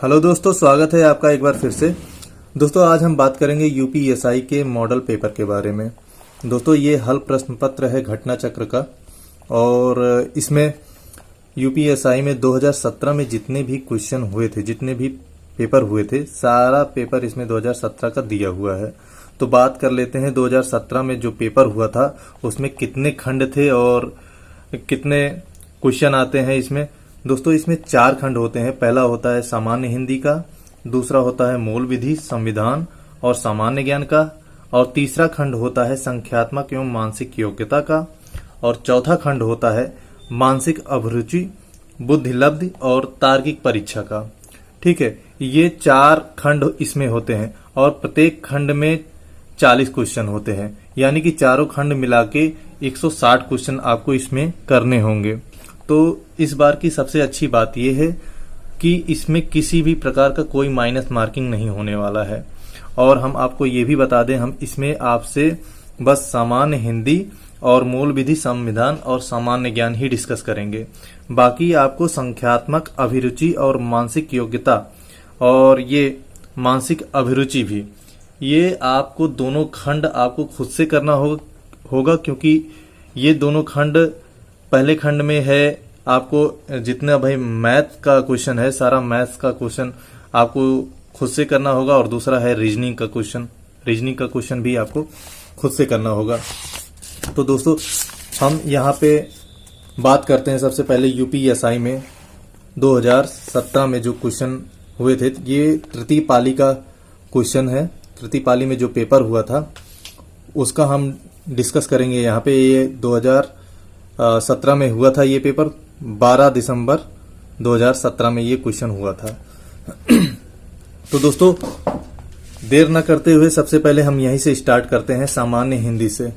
Hello दोस्तों, स्वागत है आपका एक बार फिर से। दोस्तों आज हम बात करेंगे यूपीएसआई के मॉडल पेपर के बारे में। दोस्तों ये हल प्रश्न पत्र है घटना चक्र का, और इसमें यूपीएसआई में 2017 में जितने भी क्वेश्चन हुए थे, जितने भी पेपर हुए थे, सारा पेपर इसमें 2017 का दिया हुआ है। तो बात कर लेते हैं 2017 में जो पेपर हुआ था उसमें कितने खंड थे और कितने क्वेश्चन आते हैं इसमें। दोस्तों इसमें 4 खंड होते हैं। पहला होता है सामान्य हिंदी का, दूसरा होता है मूल विधि, संविधान और सामान्य ज्ञान का, और तीसरा खंड होता है संख्यात्मक एवं मानसिक योग्यता का, और चौथा खंड होता है मानसिक अभिरुचि, बुद्धिलब्धि और तार्किक परीक्षा का। ठीक है, ये 4 खंड इसमें होते हैं और प्रत्येक खंड में 40 क्वेश्चन होते हैं, यानी कि चारों खंड मिला के 160 क्वेश्चन आपको इसमें करने होंगे। तो इस बार की सबसे अच्छी बात यह है कि इसमें किसी भी प्रकार का कोई माइनस मार्किंग नहीं होने वाला है। और हम आपको ये भी बता दें, हम इसमें आपसे बस सामान्य हिंदी और मूल विधि, संविधान और सामान्य ज्ञान ही डिस्कस करेंगे। बाकी आपको संख्यात्मक अभिरुचि और मानसिक योग्यता और ये मानसिक अभिरुचि भी, ये आपको दोनों खंड आपको खुद से करना होगा, क्योंकि ये दोनों खंड, पहले खंड में है आपको जितना भाई मैथ का क्वेश्चन है, सारा मैथ्स का क्वेश्चन आपको खुद से करना होगा, और दूसरा है रीजनिंग का क्वेश्चन। रीजनिंग का क्वेश्चन भी आपको खुद से करना होगा। तो दोस्तों हम यहाँ पे बात करते हैं सबसे पहले यूपीएसआई में 2017 में जो क्वेश्चन हुए थे। ये तृतीय पाली का क्वेश्चन है। तृतीय पाली में जो पेपर हुआ था उसका हम डिस्कस करेंगे यहाँ पे। ये 2017 में हुआ था ये पेपर, 12 दिसंबर 2017 में ये क्वेश्चन हुआ था। तो दोस्तों देर न करते हुए सबसे पहले हम यहीं से स्टार्ट करते हैं, सामान्य हिंदी से।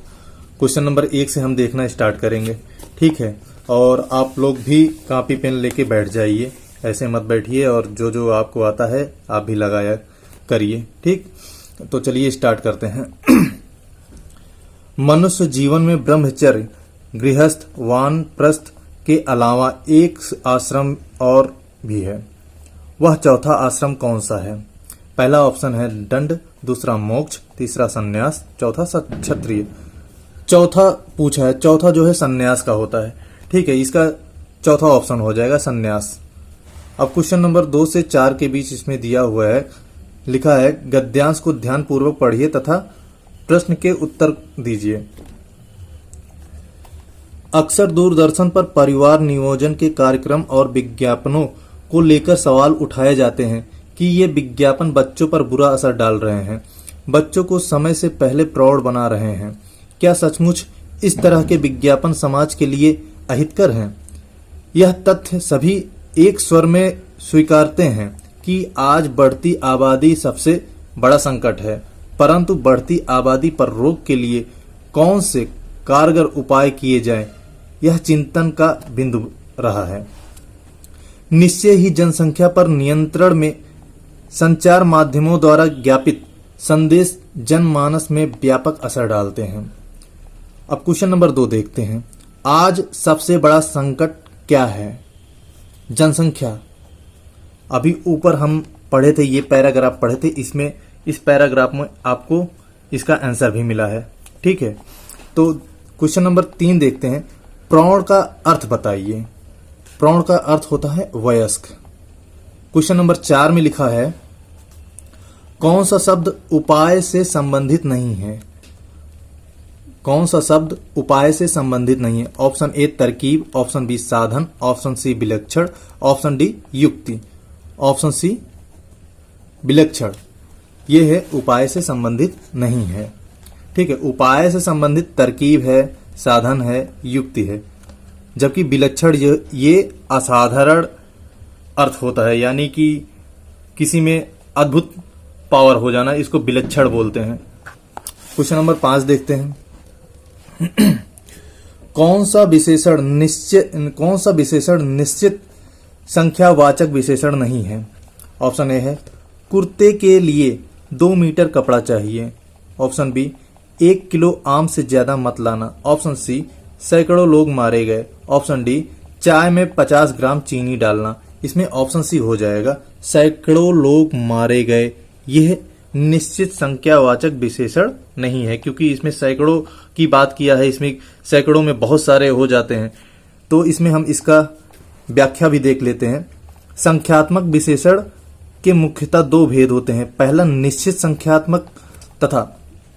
क्वेश्चन नंबर 1 से हम देखना स्टार्ट करेंगे, ठीक है। और आप लोग भी कॉपी पेन लेके बैठ जाइए, ऐसे मत बैठिए, और जो जो आपको आता है आप भी लगाया करिए, ठीक। तो चलिए स्टार्ट करते हैं। मनुष्य जीवन में ब्रह्मचर्य, गृहस्थ, वानप्रस्थ के अलावा एक आश्रम और भी है। वह चौथा आश्रम कौन सा है? पहला ऑप्शन है दंड, दूसरा मोक्ष, तीसरा सन्यास, चौथा क्षत्रिय। चौथा पूछा है, चौथा जो है सन्यास का होता है, ठीक है। इसका चौथा ऑप्शन हो जाएगा सन्यास। अब क्वेश्चन नंबर 2 से 4 के बीच इसमें दिया हुआ है, लिखा है गद्यांश को ध्यान पूर्वक पढ़िए तथा प्रश्न के उत्तर दीजिए। अक्सर दूरदर्शन पर परिवार नियोजन के कार्यक्रम और विज्ञापनों को लेकर सवाल उठाए जाते हैं कि ये विज्ञापन बच्चों पर बुरा असर डाल रहे हैं, बच्चों को समय से पहले प्रौढ़ बना रहे हैं। क्या सचमुच इस तरह के विज्ञापन समाज के लिए अहितकर हैं? यह तथ्य सभी एक स्वर में स्वीकारते हैं कि आज बढ़ती आबादी सबसे बड़ा संकट है, परंतु बढ़ती आबादी पर रोक के लिए कौन से कारगर उपाय किए जाएं, यह चिंतन का बिंदु रहा है। निश्चय ही जनसंख्या पर नियंत्रण में संचार माध्यमों द्वारा ज्ञापित संदेश जनमानस में व्यापक असर डालते हैं। अब क्वेश्चन नंबर 2 देखते हैं। आज सबसे बड़ा संकट क्या है? जनसंख्या। अभी ऊपर हम पढ़े थे, ये पैराग्राफ पढ़े थे, इसमें इस पैराग्राफ में आपको इसका आंसर भी मिला है, ठीक है। तो क्वेश्चन नंबर 3 देखते हैं। प्रौढ़ का अर्थ बताइए। प्रौढ़ का अर्थ होता है वयस्क। क्वेश्चन नंबर 4 में लिखा है कौन सा शब्द उपाय से संबंधित नहीं है? कौन सा शब्द उपाय से संबंधित नहीं है? ऑप्शन ए तरकीब, ऑप्शन बी साधन, ऑप्शन सी विलक्षण, ऑप्शन डी युक्ति। ऑप्शन सी विलक्षण, ये है उपाय से संबंधित नहीं है, ठीक है। उपाय से संबंधित तरकीब है, साधन है, युक्ति है, जबकि विलक्षण ये असाधारण अर्थ होता है, यानी कि किसी में अद्भुत पावर हो जाना, इसको विलक्षण बोलते हैं। क्वेश्चन नंबर 5 देखते हैं। कौन सा विशेषण निश्चित संख्यावाचक विशेषण नहीं है? ऑप्शन ए है कुर्ते के लिए 2 मीटर कपड़ा चाहिए। ऑप्शन बी 1 किलो आम से ज्यादा मत लाना। ऑप्शन सी सैकड़ों लोग मारे गए। ऑप्शन डी चाय में 50 ग्राम चीनी डालना। इसमें ऑप्शन सी हो जाएगा, सैकड़ों लोग मारे गए। यह निश्चित संख्यावाचक विशेषण नहीं है, क्योंकि इसमें सैकड़ों की बात किया है, इसमें सैकड़ों में बहुत सारे हो जाते हैं। तो इसमें हम इसका व्याख्या भी देख लेते हैं। संख्यात्मक विशेषण के मुख्यतः दो भेद होते हैं, पहला निश्चित संख्यात्मक तथा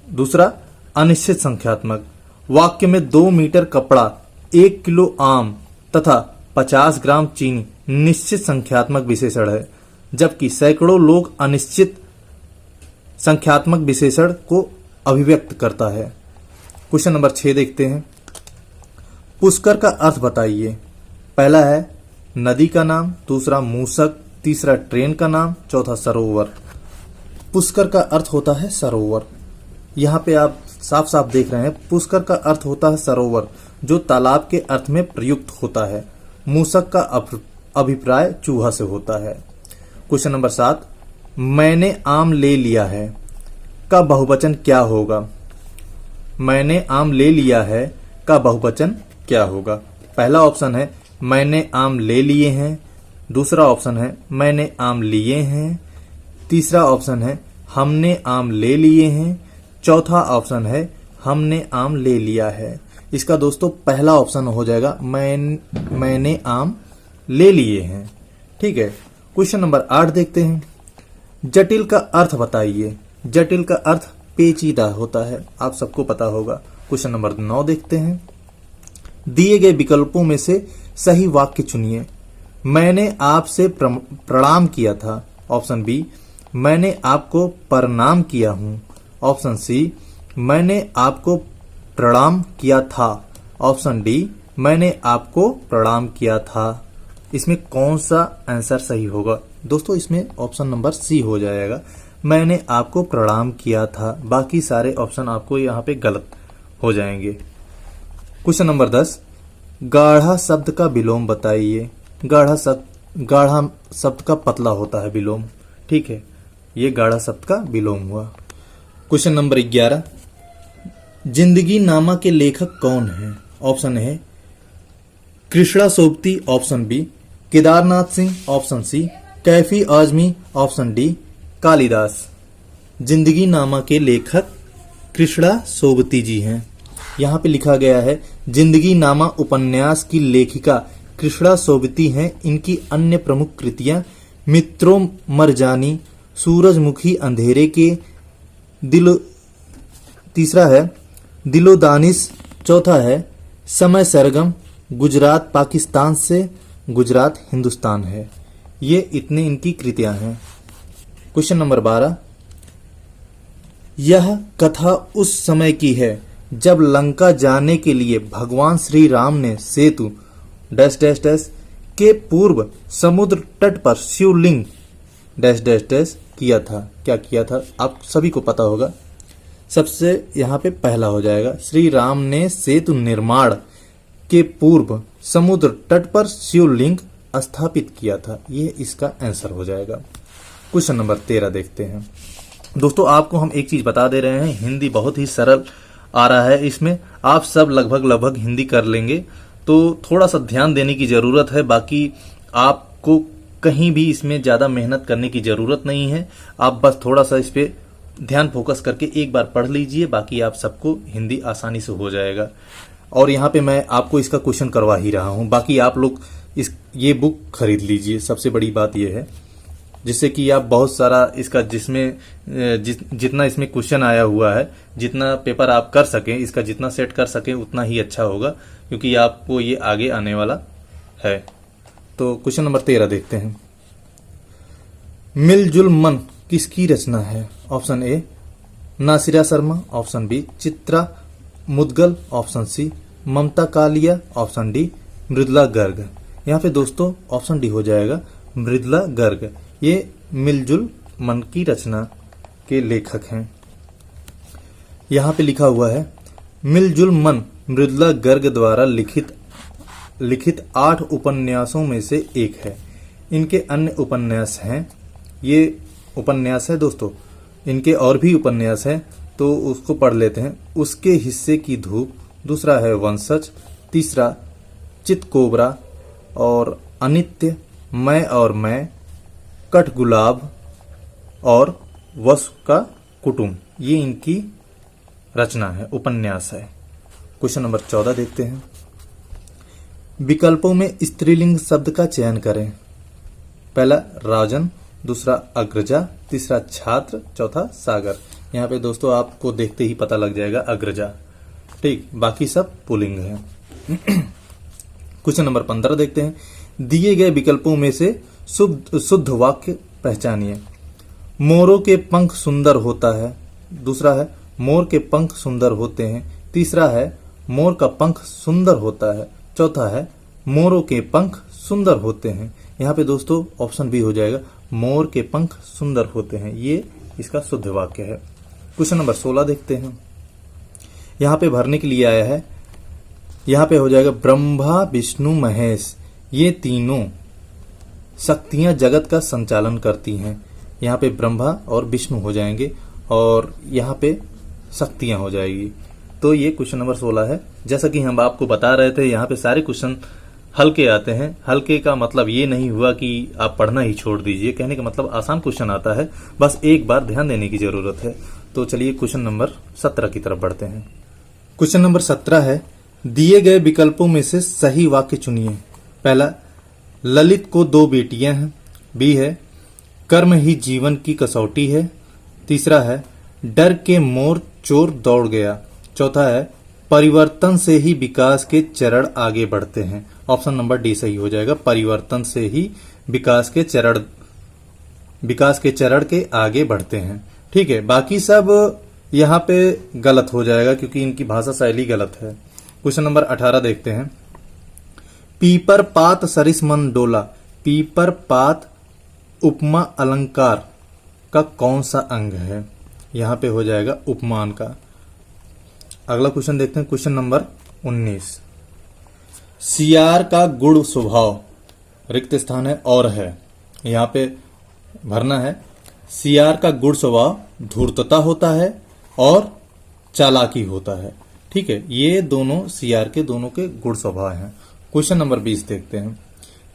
दूसरा अनिश्चित संख्यात्मक। वाक्य में 2 मीटर कपड़ा, 1 किलो आम तथा 50 ग्राम चीनी निश्चित संख्यात्मक विशेषण है, जबकि सैकड़ों लोग अनिश्चित संख्यात्मक विशेषण को अभिव्यक्त करता है। क्वेश्चन नंबर 6 देखते हैं। पुष्कर का अर्थ बताइए। पहला है नदी का नाम, दूसरा मूसक, तीसरा ट्रेन का नाम, चौथा सरोवर। पुष्कर का अर्थ होता है सरोवर। यहाँ पे आप साफ साफ देख रहे हैं, पुष्कर का अर्थ होता है सरोवर, जो तालाब के अर्थ में प्रयुक्त होता है। मूसक का अभिप्राय चूहा से होता है। क्वेश्चन नंबर 7, मैंने आम ले लिया है का बहुवचन क्या होगा? मैंने आम ले लिया है का बहुवचन क्या होगा? पहला ऑप्शन है मैंने आम ले लिए हैं, दूसरा ऑप्शन है मैंने आम लिए हैं, तीसरा ऑप्शन है हमने आम ले लिए हैं, चौथा ऑप्शन है हमने आम ले लिया है। इसका दोस्तों पहला ऑप्शन हो जाएगा मैंने आम ले लिए हैं। ठीक है। क्वेश्चन नंबर 8 देखते हैं। जटिल का अर्थ बताइए। जटिल का अर्थ पेचीदा होता है, आप सबको पता होगा। क्वेश्चन नंबर 9 देखते हैं। दिए गए विकल्पों में से सही वाक्य चुनिए। मैंने आपसे प्रणाम किया था। ऑप्शन बी, मैंने आपको प्रणाम किया हूं। ऑप्शन सी, मैंने आपको प्रणाम किया था। ऑप्शन डी, मैंने आपको प्रणाम किया था। इसमें कौन सा आंसर सही होगा? दोस्तों इसमें ऑप्शन नंबर सी हो जाएगा, मैंने आपको प्रणाम किया था। बाकी सारे ऑप्शन आपको यहाँ पे गलत हो जाएंगे। क्वेश्चन नंबर 10, गाढ़ा शब्द का विलोम बताइए। गाढ़ा शब्द का पतला होता है विलोम। ठीक है, ये गाढ़ा शब्द का विलोम हुआ। क्वेश्चन नंबर 11, जिंदगी नामा के लेखक कौन है? ऑप्शन है Krishna Sobti, option B Kedarnath Singh, option C Kaifi Azmi, option D Kalidas. Zindaginama के लेखक कृष्णा सोबती जी हैं। यहाँ पे लिखा गया है जिंदगी नामा उपन्यास की लेखिका कृष्णा सोबती हैं। इनकी अन्य प्रमुख कृतियां मित्रों मरजानी, सूरजमुखी अंधेरे के, तीसरा है दिलो दानिश, चौथा है समय सरगम, गुजरात पाकिस्तान से, गुजरात हिंदुस्तान है। ये इतने इनकी कृतियां हैं। क्वेश्चन नंबर 12, यह कथा उस समय की है जब लंका जाने के लिए भगवान श्री राम ने सेतु डैश डैश डैश के पूर्व समुद्र तट पर शिवलिंग डैश डैश डैश किया था। क्या किया था? आप सभी को पता होगा। सबसे यहाँ पे पहला हो जाएगा, श्री राम ने सेतु निर्माण के पूर्व समुद्र तट पर शिवलिंग स्थापित किया था। ये इसका आंसर हो जाएगा। क्वेश्चन नंबर 13 देखते हैं। दोस्तों आपको हम एक चीज बता दे रहे हैं, हिंदी बहुत ही सरल आ रहा है। इसमें आप सब लगभग हिंदी कर लेंगे, तो थोड़ा सा ध्यान देने की जरूरत है। बाकी आपको कहीं भी इसमें ज्यादा मेहनत करने की जरूरत नहीं है। आप बस थोड़ा सा इस पे ध्यान फोकस करके एक बार पढ़ लीजिए, बाकी आप सबको हिंदी आसानी से हो जाएगा। और यहाँ पे मैं आपको इसका क्वेश्चन करवा ही रहा हूँ। बाकी आप लोग ये बुक खरीद लीजिए, सबसे बड़ी बात यह है, जिससे कि आप बहुत सारा इसका जितना इसमें क्वेश्चन आया हुआ है, जितना पेपर आप कर सकें, इसका जितना सेट कर सकें उतना ही अच्छा होगा, क्योंकि आपको ये आगे आने वाला है। तो क्वेश्चन नंबर 13 देखते हैं। मिलजुल मन किसकी रचना है? Option A Nasira Sharma, option B Chitra Mudgal, option C Mamta Kalia, option D Mridula Garg. यहाँ पे दोस्तों ऑप्शन डी हो जाएगा मृदुला गर्ग। ये मिलजुल मन की रचना के लेखक हैं। यहाँ पे लिखा हुआ है मिलजुल मन मृदुला गर्ग द्वारा लिखित 8 उपन्यासों में से एक है। इनके अन्य उपन्यास हैं, ये उपन्यास है दोस्तों, इनके और भी उपन्यास हैं, तो उसको पढ़ लेते हैं। उसके हिस्से की धूप, दूसरा है वंशज, तीसरा चितकोबरा और अनित्य, मैं और मैं, कठ गुलाब और वसु का कुटुंब, ये इनकी रचना है, उपन्यास है। क्वेश्चन नंबर 14 देखते हैं। विकल्पों में स्त्रीलिंग शब्द का चयन करें। पहला राजन, दूसरा अग्रजा, तीसरा छात्र, चौथा सागर। यहाँ पे दोस्तों आपको देखते ही पता लग जाएगा अग्रजा, ठीक, बाकी सब पुल्लिंग है। क्वेश्चन नंबर 15 देखते हैं। दिए गए विकल्पों में से शुद्ध वाक्य पहचानिए। मोरों के पंख सुंदर होता है, दूसरा है मोर के पंख सुंदर होते हैं, तीसरा है मोर का पंख सुंदर होता है, चौथा है मोरों के पंख सुंदर होते हैं। यहाँ पे दोस्तों ऑप्शन बी हो जाएगा, मोर के पंख सुंदर होते हैं, ये इसका शुद्ध वाक्य है। क्वेश्चन नंबर 16 देखते हैं। यहाँ पे भरने के लिए आया है, यहाँ पे हो जाएगा ब्रह्मा विष्णु महेश, ये तीनों शक्तियां जगत का संचालन करती हैं। यहाँ पे ब्रह्मा और विष्णु हो जाएंगे और यहाँ पे शक्तियां हो जाएगी। तो ये क्वेश्चन नंबर 16 है। जैसा कि हम आपको बता रहे थे, यहाँ पे सारे क्वेश्चन हल्के आते हैं। हल्के का मतलब ये नहीं हुआ कि आप पढ़ना ही छोड़ दीजिए, कहने का मतलब आसान क्वेश्चन आता है, बस एक बार ध्यान देने की जरूरत है। तो चलिए क्वेश्चन नंबर 17 की तरफ बढ़ते हैं। क्वेश्चन नंबर 17 है, दिए गए विकल्पों में से सही वाक्य चुनिए। पहला, ललित को 2 बेटियां हैं, बी है कर्म ही जीवन की कसौटी है, तीसरा है डर के मोर चोर दौड़ गया, चौथा है परिवर्तन से ही विकास के चरण आगे बढ़ते हैं। ऑप्शन नंबर डी सही हो जाएगा, परिवर्तन से ही विकास के चरण के आगे बढ़ते हैं। ठीक है, बाकी सब यहाँ पे गलत हो जाएगा क्योंकि इनकी भाषा शैली गलत है। क्वेश्चन नंबर 18 देखते हैं। पीपर पात सरिस मन डोला, पीपर पात उपमा अलंकार का कौन सा अंग है? यहाँ पे हो जाएगा उपमान का। अगला क्वेश्चन देखते हैं, क्वेश्चन नंबर 19। सियार का गुण स्वभाव, रिक्त स्थान है और है, यहाँ पे भरना है। सियार का गुण स्वभाव धूर्तता होता है और चालाकी होता है। ठीक है, ये दोनों सियार के दोनों के गुण स्वभाव हैं। क्वेश्चन नंबर 20 देखते हैं।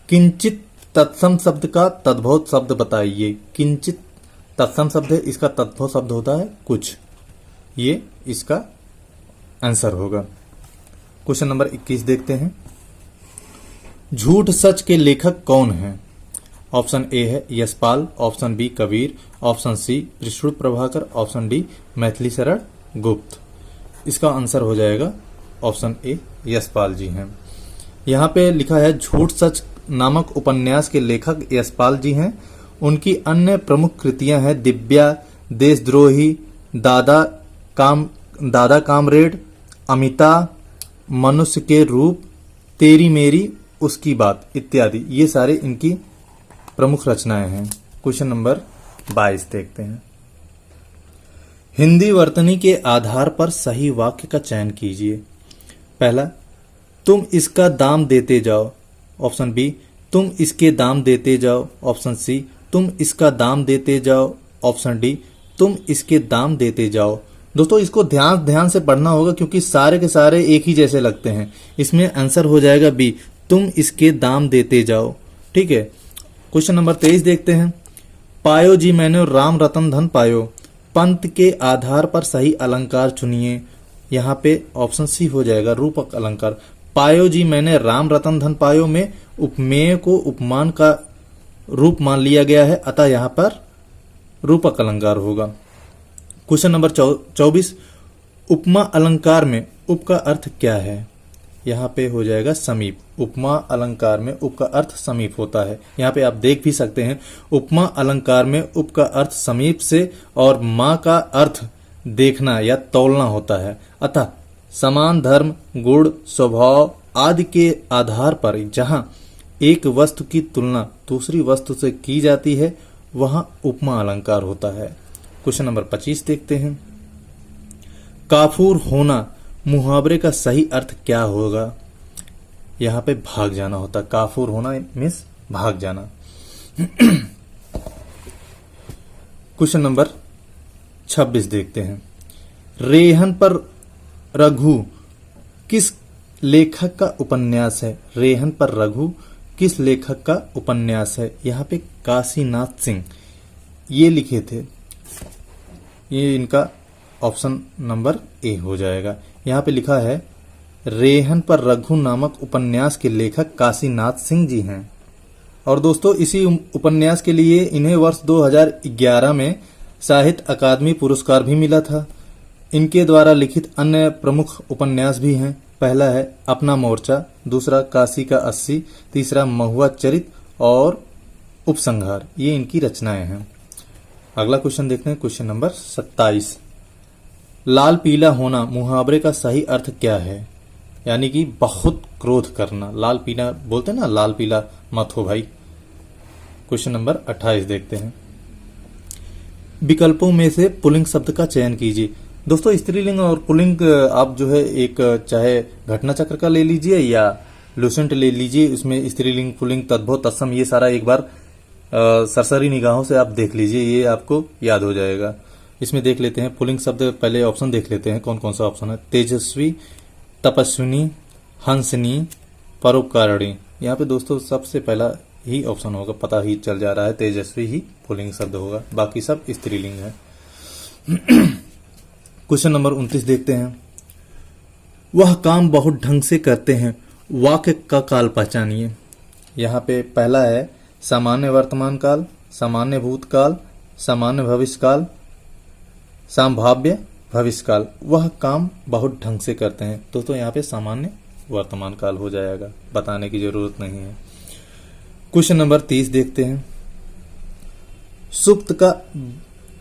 किंचित तत्सम शब्द का तद्भव शब्द बताइए। किंचित तत्सम शब्द है, इसका तद्भव शब्द होता है कुछ, ये इसका आंसर होगा। क्वेश्चन नंबर 21 देखते हैं। झूठ सच के लेखक कौन हैं? ऑप्शन ए है Yashpal, option B Kabir, option C Vishnu Prabhakar, option D Maithili Sharan Gupt. इसका आंसर हो जाएगा ऑप्शन ए यशपाल जी हैं। यहाँ पे लिखा है झूठ सच नामक उपन्यास के लेखक यशपाल जी हैं। उनकी अन्य प्रमुख कृतियां हैं दिव्या, देशद्रोही, दादा कामरेड, अमिता, मनुष्य के रूप, तेरी मेरी, उसकी बात इत्यादि। ये सारे इनकी प्रमुख रचनाएं हैं। क्वेश्चन नंबर 22 देखते हैं। हिंदी वर्तनी के आधार पर सही वाक्य का चयन कीजिए। पहला, तुम इसका दाम देते जाओ, ऑप्शन बी तुम इसके दाम देते जाओ, ऑप्शन सी तुम इसका दाम देते जाओ, ऑप्शन डी तुम इसके दाम देते जाओ। दोस्तों इसको ध्यान से पढ़ना होगा क्योंकि सारे के सारे एक ही जैसे लगते हैं। इसमें आंसर हो जाएगा बी, तुम इसके दाम देते जाओ। ठीक है, क्वेश्चन नंबर 23 देखते हैं। पायो जी मैंने राम रतन धन पायो, पंत के आधार पर सही अलंकार चुनिए। यहाँ पे ऑप्शन सी हो जाएगा रूपक अलंकार। पायो जी मैंने राम रतन धन पायो में उपमेय को उपमान का रूप मान लिया गया है, अतः यहाँ पर रूपक अलंकार होगा। Question number 24। उपमा अलंकार में उप का अर्थ क्या है? यहाँ पे हो जाएगा समीप। उपमा अलंकार में उप का अर्थ समीप होता है। यहाँ पे आप देख भी सकते हैं, उपमा अलंकार में उप का अर्थ समीप से और मा का अर्थ देखना या तौलना होता है। अतः समान धर्म, गुण, स्वभाव आदि के आधार पर जहाँ एक वस्तु की तुलना दूसरी वस्तु से की जाती है वहां उपमा अलंकार होता है। क्वेश्चन नंबर 25 देखते हैं। काफूर होना मुहावरे का सही अर्थ क्या होगा? यहाँ पे भाग जाना होता है। काफूर होना मीन्स भाग जाना। क्वेश्चन नंबर 26 देखते हैं। रेहन पर रघु किस लेखक का उपन्यास है? रेहन पर रघु किस लेखक का उपन्यास है? यहाँ पे काशीनाथ सिंह ये लिखे थे। ये इनका ऑप्शन नंबर ए हो जाएगा। यहाँ पे लिखा है रेहन पर रघु नामक उपन्यास के लेखक काशीनाथ सिंह जी हैं। और दोस्तों इसी उपन्यास के लिए इन्हें वर्ष 2011 में साहित्य अकादमी पुरस्कार भी मिला था। इनके द्वारा लिखित अन्य प्रमुख उपन्यास भी हैं। पहला है अपना मोर्चा, दूसरा काशी का 80, तीसरा महुआ चरित और उपसंहार। ये इनकी रचनाएं हैं। अगला क्वेश्चन देखते हैं, क्वेश्चन नंबर 27। लाल पीला होना मुहावरे का सही अर्थ क्या है? यानी कि बहुत क्रोध करना। लाल पीला बोलते हैं ना, लाल पीला मत हो भाई। क्वेश्चन नंबर 28 देखते हैं। विकल्पों में से पुल्लिंग शब्द का चयन कीजिए। दोस्तों स्त्रीलिंग और पुल्लिंग आप जो है एक चाहे घटना चक्र का ले लीजिए या लुसेंट ले लीजिए, उसमें स्त्रीलिंग पुल्लिंग तद्भव तत्सम ये सारा एक बार सरसरी निगाहों से आप देख लीजिए, ये आपको याद हो जाएगा। इसमें देख लेते हैं पुल्लिंग शब्द, पहले ऑप्शन देख लेते हैं कौन कौन सा ऑप्शन है। तेजस्वी, तपस्विनी, हंसनी, परोपकारिणी। यहाँ पे दोस्तों सबसे पहला ही ऑप्शन होगा, पता ही चल जा रहा है, तेजस्वी ही पुल्लिंग शब्द होगा, बाकी सब स्त्रीलिंग है। क्वेश्चन नंबर 29 देखते हैं। वह काम बहुत ढंग से करते हैं, वाक्य का काल पहचानिए। यहाँ पे पहला है सामान्य वर्तमान काल, सामान्य भूतकाल, सामान्य भविष्य काल, संभाव्य भविष्य काल। वह काम बहुत ढंग से करते हैं। दोस्तों यहाँ पे सामान्य वर्तमान काल हो जाएगा, बताने की जरूरत नहीं है। क्वेश्चन नंबर 30 देखते हैं।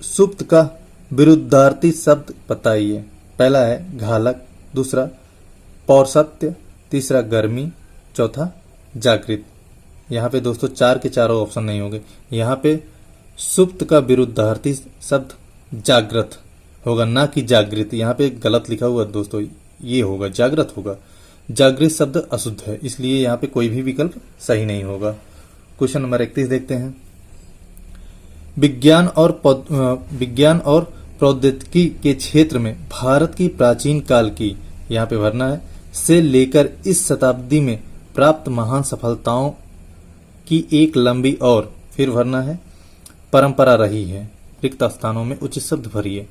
सुप्त का विरुद्धार्थी शब्द बताइए। पहला है घालक, दूसरा पौरसत्य, तीसरा गर्मी, चौथा जागृत। यहाँ पे दोस्तों चार के चारों ऑप्शन नहीं होंगे। यहाँ पे सुप्त का विरुद्धार्थी शब्द जागृत होगा, ना कि जागृत। यहाँ पे गलत लिखा हुआ दोस्तों, ये होगा जागृत होगा। जागृत शब्द अशुद्ध है, इसलिए यहाँ पे कोई भी विकल्प सही नहीं होगा। क्वेश्चन नंबर 31 देखते हैं। विज्ञान और प्रौद्योगिकी के क्षेत्र में भारत की प्राचीन काल की, यहाँ पे भरना है, से लेकर इस शताब्दी में प्राप्त महान सफलताओं की एक लंबी और, फिर भरना है, परंपरा रही है। रिक्त स्थानों में उचित शब्द भरिए।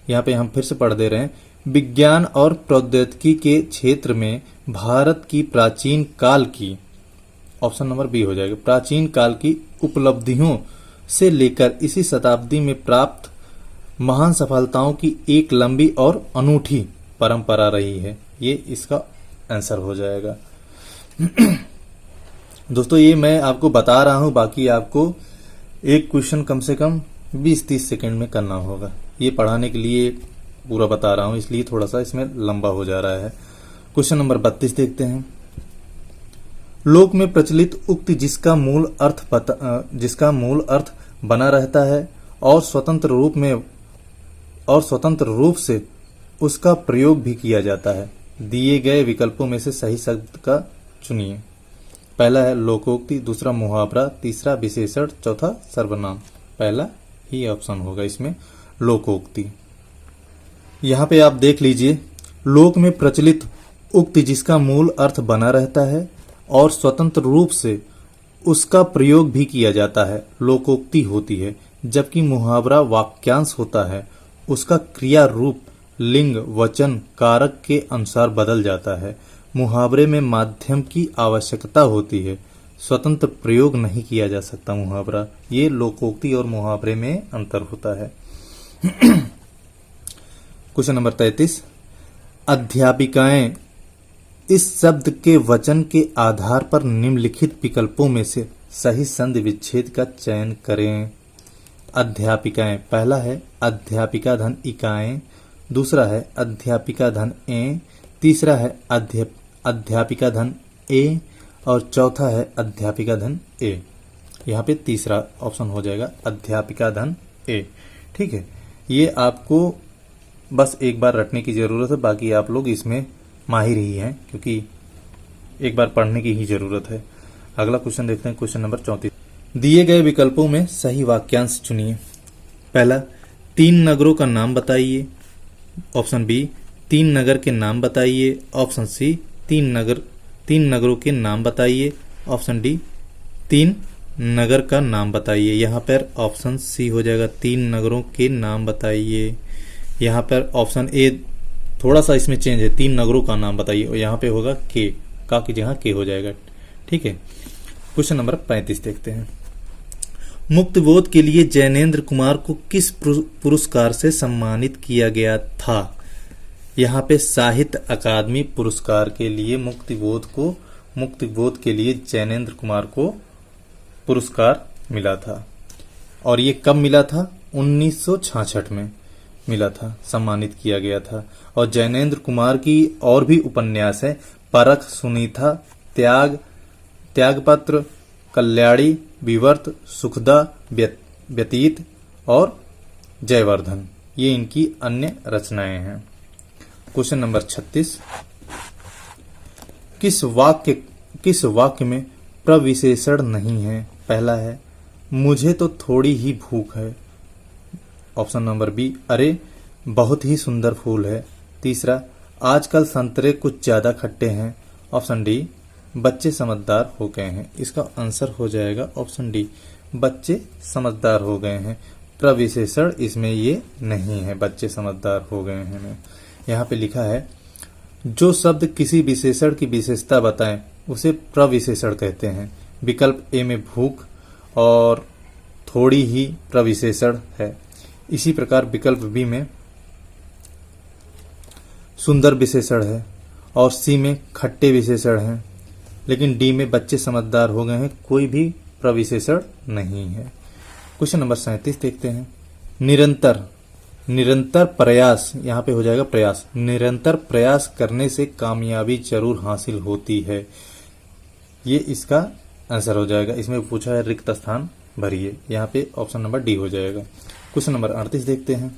यहाँ पे हम फिर से पढ़ दे रहे हैं। विज्ञान और प्रौद्योगिकी के क्षेत्र में भारत की प्राचीन काल की, ऑप्शन नंबर बी हो जाएगा, प्राचीन काल की उपलब्धियों से लेकर इसी शताब्दी में प्राप्त महान सफलताओं की एक लंबी और अनूठी परंपरा रही है। ये इसका आंसर हो जाएगा। दोस्तों ये मैं आपको बता रहा हूं, बाकी आपको एक क्वेश्चन कम से कम 20-30 सेकंड में करना होगा। ये पढ़ाने के लिए पूरा बता रहा हूं, इसलिए थोड़ा सा इसमें लंबा हो जा रहा है। क्वेश्चन नंबर 32 देखते हैं। लोक में प्रचलित उक्ति जिसका मूल अर्थ बना रहता है और स्वतंत्र रूप से उसका प्रयोग भी किया जाता है, दिए गए विकल्पों में से सही शब्द का चुनिए। पहला है लोकोक्ति, दूसरा मुहावरा, तीसरा विशेषण, चौथा सर्वनाम। पहला ही ऑप्शन होगा इसमें, लोकोक्ति। यहाँ पे आप देख लीजिए, लोक में प्रचलित उक्ति जिसका मूल अर्थ बना रहता है और स्वतंत्र रूप से उसका प्रयोग भी किया जाता है, लोकोक्ति होती है। जबकि मुहावरा वाक्यांश होता है, उसका क्रिया रूप लिंग वचन कारक के अनुसार बदल जाता है। मुहावरे में माध्यम की आवश्यकता होती है, स्वतंत्र प्रयोग नहीं किया जा सकता मुहावरा। ये लोकोक्ति और मुहावरे में अंतर होता है। Question number 33। अध्यापिकाएं इस शब्द के वचन के आधार पर निम्नलिखित विकल्पों में से सही संधि विच्छेद का चयन करें। अध्यापिकाएं, पहला है अध्यापिका धन इकाएं, दूसरा है अध्यापिका धन ए, तीसरा है अध्यापिका धन ए और चौथा है अध्यापिका धन ए। यहाँ पे तीसरा ऑप्शन हो जाएगा अध्यापिका धन ए। ठीक है, ये आपको बस एक बार रटने की जरूरत है, बाकी आप लोग इसमें माहिर ही हैं क्योंकि एक बार पढ़ने की ही जरूरत है। अगला क्वेश्चन देखते हैं, क्वेश्चन नंबर 34। दिए गए विकल्पों में सही वाक्यांश चुनिए। पहला, 3 नगरों का नाम बताइए। ऑप्शन बी, 3 नगर के नाम बताइए। ऑप्शन सी, 3 नगरों के नाम बताइए। ऑप्शन डी, 3 नगर का नाम बताइए। यहाँ पर ऑप्शन सी हो जाएगा, 3 नगरों के नाम बताइए। यहाँ पर ऑप्शन ए थोड़ा सा इसमें चेंज है, 3 नगरों का नाम बताइए, और यहाँ पे होगा के, का की जगह के हो जाएगा। ठीक है, क्वेश्चन नंबर 35 देखते हैं। मुक्तिबोध के लिए जैनेन्द्र कुमार को किस पुरस्कार से सम्मानित किया गया था? यहाँ पे साहित्य अकादमी पुरस्कार के लिए मुक्तिबोध के लिए जैनेन्द्र कुमार को पुरस्कार मिला था। और ये कब मिला था? 1966 में मिला था, सम्मानित किया गया था। और जैनेन्द्र कुमार की और भी उपन्यास है, परख, सुनीता, त्यागपत्र, कल्याणी, विवर्त, सुखदा, व्यतीत और जयवर्धन, ये इनकी अन्य रचनाएं हैं। क्वेश्चन नंबर 36, किस वाक्य में प्रविशेषण नहीं है? पहला है मुझे तो थोड़ी ही भूख है। ऑप्शन नंबर बी, अरे बहुत ही सुंदर फूल है। तीसरा, आजकल संतरे कुछ ज्यादा खट्टे हैं। ऑप्शन डी, बच्चे समझदार हो गए हैं। इसका आंसर हो जाएगा ऑप्शन डी, बच्चे समझदार हो गए हैं। प्रविशेषण इसमें ये नहीं है, बच्चे समझदार हो गए हैं। यहाँ पे लिखा है जो शब्द किसी विशेषण की विशेषता बताएं उसे प्रविशेषण कहते हैं। विकल्प ए में भूख और थोड़ी ही प्रविशेषण है। इसी प्रकार विकल्प बी में सुंदर विशेषण है और सी में खट्टे विशेषण हैं, लेकिन डी में बच्चे समझदार हो गए हैं, कोई भी प्रविशेषण नहीं है। क्वेश्चन नंबर 37 देखते हैं। निरंतर प्रयास, यहाँ पे हो जाएगा प्रयास। निरंतर प्रयास करने से कामयाबी जरूर हासिल होती है, ये इसका आंसर हो जाएगा। इसमें पूछा है रिक्त स्थान भरिए, यहाँ पे ऑप्शन नंबर डी हो जाएगा। क्वेश्चन नंबर 38 देखते हैं।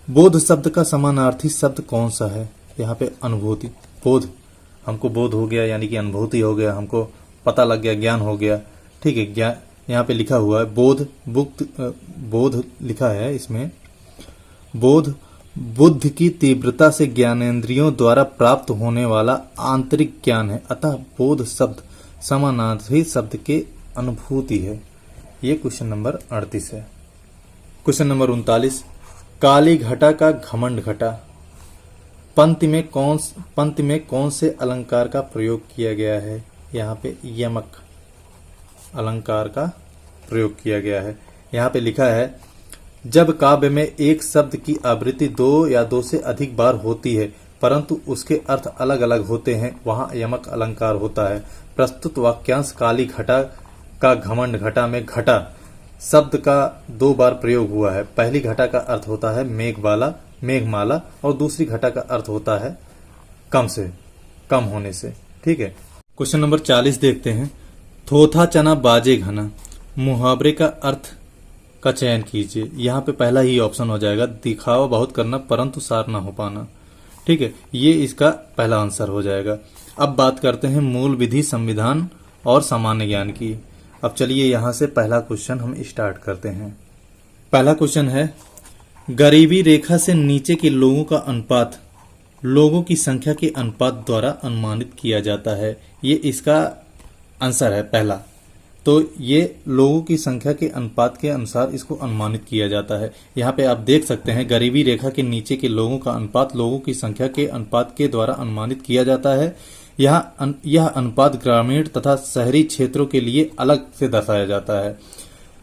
बोध शब्द का समानार्थी शब्द कौन सा है? यहाँ पे अनुभूति। बोध, हमको बोध हो गया यानी कि अनुभूति हो गया, हमको पता लग गया, ज्ञान हो गया। ठीक है, ज्ञान यहाँ पे लिखा हुआ है बोध, बोध लिखा है इसमें। बोध बुद्धि की तीव्रता से ज्ञानेंद्रियों द्वारा प्राप्त होने वाला आंतरिक ज्ञान है, अतः बोध शब्द समानार्थी शब्द के अनुभूति है। ये क्वेश्चन नंबर 38 है। क्वेश्चन नंबर 39, काली घटा का घमंड घटा। पंक्ति में कौन से अलंकार का प्रयोग किया गया है? यहाँ पे यमक अलंकार का प्रयोग किया गया है। यहाँ पे लिखा है जब काव्य में एक शब्द की आवृत्ति 2 या 2 से अधिक बार होती है परंतु उसके अर्थ अलग अलग होते हैं, वहां यमक अलंकार होता है। प्रस्तुत वाक्यांश काली घटा का घमंड घटा में घटा शब्द का 2 बार प्रयोग हुआ है। पहली घटा का अर्थ होता है मेघमाला और दूसरी घटा का अर्थ होता है कम होने से। ठीक है, क्वेश्चन नंबर 40 देखते हैं। थोथा चना बाजे घना, मुहावरे का अर्थ का चयन कीजिए। यहाँ पे पहला ही ऑप्शन हो जाएगा, दिखावा बहुत करना परंतु सार ना हो पाना। ठीक है, ये इसका पहला आंसर हो जाएगा। अब बात करते हैं मूल विधि, संविधान और सामान्य ज्ञान की। अब चलिए यहाँ से पहला क्वेश्चन हम स्टार्ट करते हैं। पहला क्वेश्चन है, गरीबी रेखा से नीचे के लोगों का अनुपात लोगों की संख्या के अनुपात द्वारा अनुमानित किया जाता है। ये इसका आंसर है पहला। तो ये लोगों की संख्या के अनुपात के अनुसार इसको अनुमानित किया जाता है। यहाँ पे आप देख सकते हैं गरीबी रेखा के नीचे के लोगों का अनुपात लोगों की संख्या के अनुपात के द्वारा अनुमानित किया जाता है। यह अनुपात ग्रामीण तथा शहरी क्षेत्रों के लिए अलग से दर्शाया जाता है।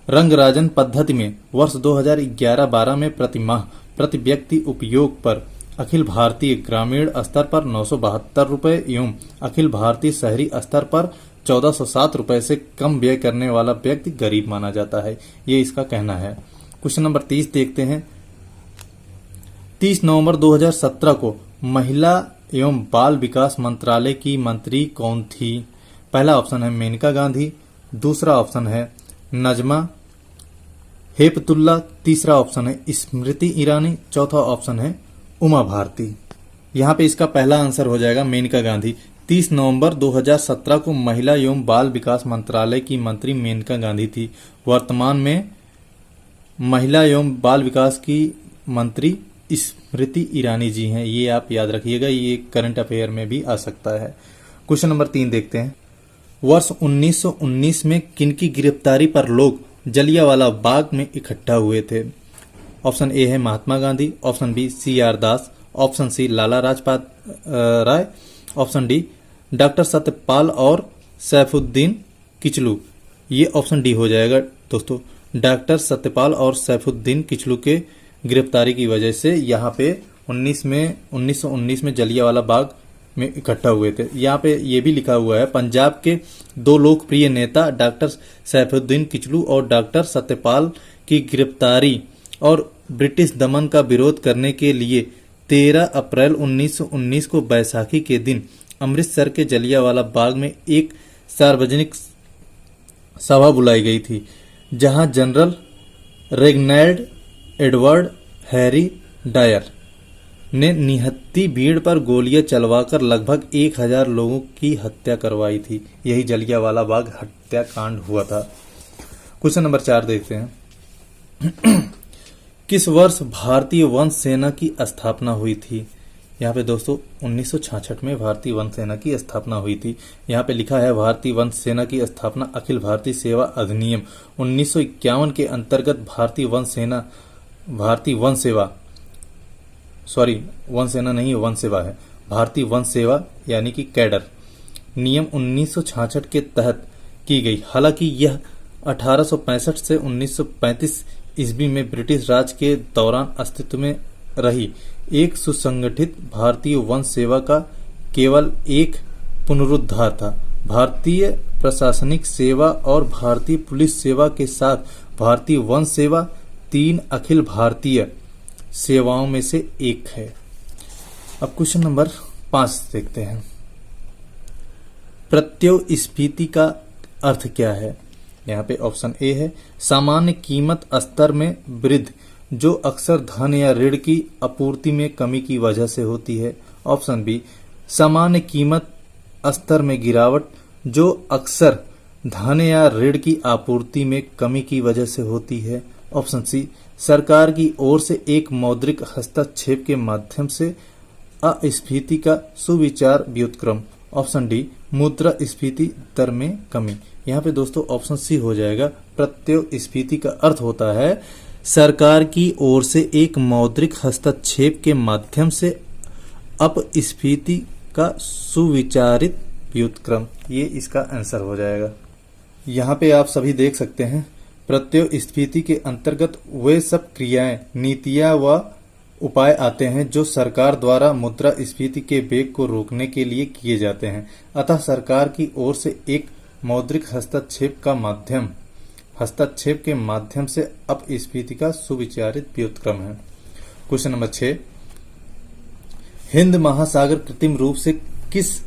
रंगराजन पद्धति में वर्ष 2011-12 में प्रतिमाह प्रति व्यक्ति उपयोग पर अखिल भारतीय ग्रामीण स्तर पर 972 रुपए एवं अखिल भारतीय शहरी स्तर पर 1407 रुपए से कम व्यय करने वाला व्यक्ति गरीब माना जाता है। ये इसका कहना है। क्वेश्चन नंबर 30 देखते हैं। 30 नवंबर 2017 को महिला एवं बाल विकास मंत्रालय की मंत्री कौन थी? पहला ऑप्शन है मेनका गांधी, दूसरा ऑप्शन है नजमा हेपतुल्ला, तीसरा ऑप्शन है स्मृति ईरानी, चौथा ऑप्शन है उमा भारती। यहाँ पे इसका पहला आंसर हो जाएगा मेनका गांधी। 30 नवंबर 2017 को महिला एवं बाल विकास मंत्रालय की मंत्री मेनका गांधी थी। वर्तमान में महिला एवं बाल विकास की मंत्री स्मृति ईरानी जी हैं। ये आप याद रखिएगा, ये करंट अफेयर में भी आ सकता है। क्वेश्चन नंबर 3 देखते हैं। वर्ष 1919 में किनकी गिरफ्तारी पर लोग जलियांवाला बाग में इकट्ठा हुए थे? ऑप्शन ए है Mahatma Gandhi, option B CR दास, option C Lala Lajpat Rai, option D doctor Satyapal और सैफुद्दीन किचलू। ये ऑप्शन डी हो जाएगा दोस्तों। डॉक्टर सत्यपाल और सैफुद्दीन किचलू के गिरफ्तारी की वजह से यहाँ पे 1919 में जलियांवाला बाग में इकट्ठा हुए थे। यहाँ पे ये भी लिखा हुआ है, पंजाब के दो लोकप्रिय नेता डॉक्टर सैफुद्दीन किचलू और डॉक्टर सत्यपाल की गिरफ्तारी और ब्रिटिश दमन का विरोध करने के लिए 13 अप्रैल 1919 को बैसाखी के दिन अमृतसर के जलियांवाला बाग में एक सार्वजनिक सभा बुलाई गई थी, जहां जनरल रेगनैल्ड एडवर्ड हैरी डायर ने निहत्ती भीड़ पर गोलियां चलवाकर लगभग 1000 लोगों की हत्या करवाई थी। यही जलियांवाला बाग हत्याकांड हुआ था। क्वेश्चन नंबर 4 देखते हैं। किस वर्ष भारतीय वन सेना की स्थापना हुई थी? यहाँ पे दोस्तों 1966 में भारतीय वन सेना की स्थापना हुई थी। यहाँ पे लिखा है भारतीय वन सेना की स्थापना अखिल भारतीय सेवा अधिनियम 1951 के अंतर्गत वन सेवा है, भारतीय वन सेवा यानी कि कैडर नियम 1966 के तहत की गई। हालांकि यह 1865 से 1935 ईस्वी में ब्रिटिश राज के दौरान अस्तित्व में रही एक सुसंगठित भारतीय वन सेवा का केवल एक पुनरुद्धार था। भारतीय प्रशासनिक सेवा और भारतीय पुलिस सेवा के साथ भारतीय वन सेवा 3 अखिल भारतीय सेवाओं में से एक है। अब क्वेश्चन नंबर 5 देखते हैं। प्रत्योस्फीति का अर्थ क्या है? यहाँ पे ऑप्शन ए है सामान्य कीमत स्तर में वृद्धि जो अक्सर धन या ऋण की आपूर्ति में कमी की वजह से होती है। ऑप्शन बी सामान्य कीमत स्तर में गिरावट जो अक्सर धन या ऋण की आपूर्ति में कमी की वजह से होती है। ऑप्शन सी सरकार की ओर से एक मौद्रिक हस्तक्षेप के माध्यम से अस्फीति का सुविचार व्युत्क्रम। ऑप्शन डी मुद्रास्फीति दर में कमी। यहाँ पे दोस्तों ऑप्शन सी हो जाएगा। प्रत्योस्फीति का अर्थ होता है सरकार की ओर से एक मौद्रिक हस्तक्षेप के माध्यम से अपस्फीति का सुविचारित व्युत्क्रम। ये इसका आंसर हो जाएगा। यहाँ पे आप सभी देख सकते हैं प्रत्योस्फीति के अंतर्गत वे सब क्रियाएं, नीतियां व उपाय आते हैं जो सरकार द्वारा मुद्रास्फीति के वेग को रोकने के लिए किए जाते हैं। अतः सरकार की ओर से एक मौद्रिक हस्तक्षेप के माध्यम से अपस्फीति का सुविचारित व्युत्क्रम है। क्वेश्चन नंबर 6 हिंद महासागर कृत्रिम रूप से किस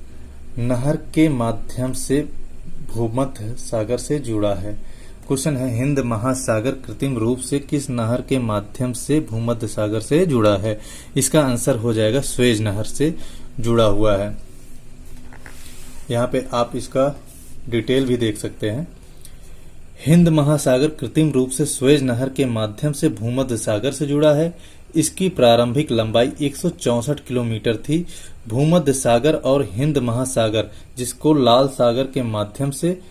नहर के माध्यम से भूमध्य सागर से जुड़ा है? क्वेश्चन है हिंद महासागर कृत्रिम रूप से किस नहर के माध्यम से भूमध्य सागर से जुड़ा है? इसका आंसर हो जाएगा स्वेज नहर से जुड़ा हुआ है। यहाँ पे आप इसका डिटेल भी देख सकते हैं। हिंद महासागर कृत्रिम रूप से स्वेज नहर के माध्यम से भूमध्य सागर से जुड़ा है। इसकी प्रारंभिक लंबाई 164 किलोमीटर थी। भूमध्य सागर और हिंद महासागर जिसको लाल सागर के माध्यम से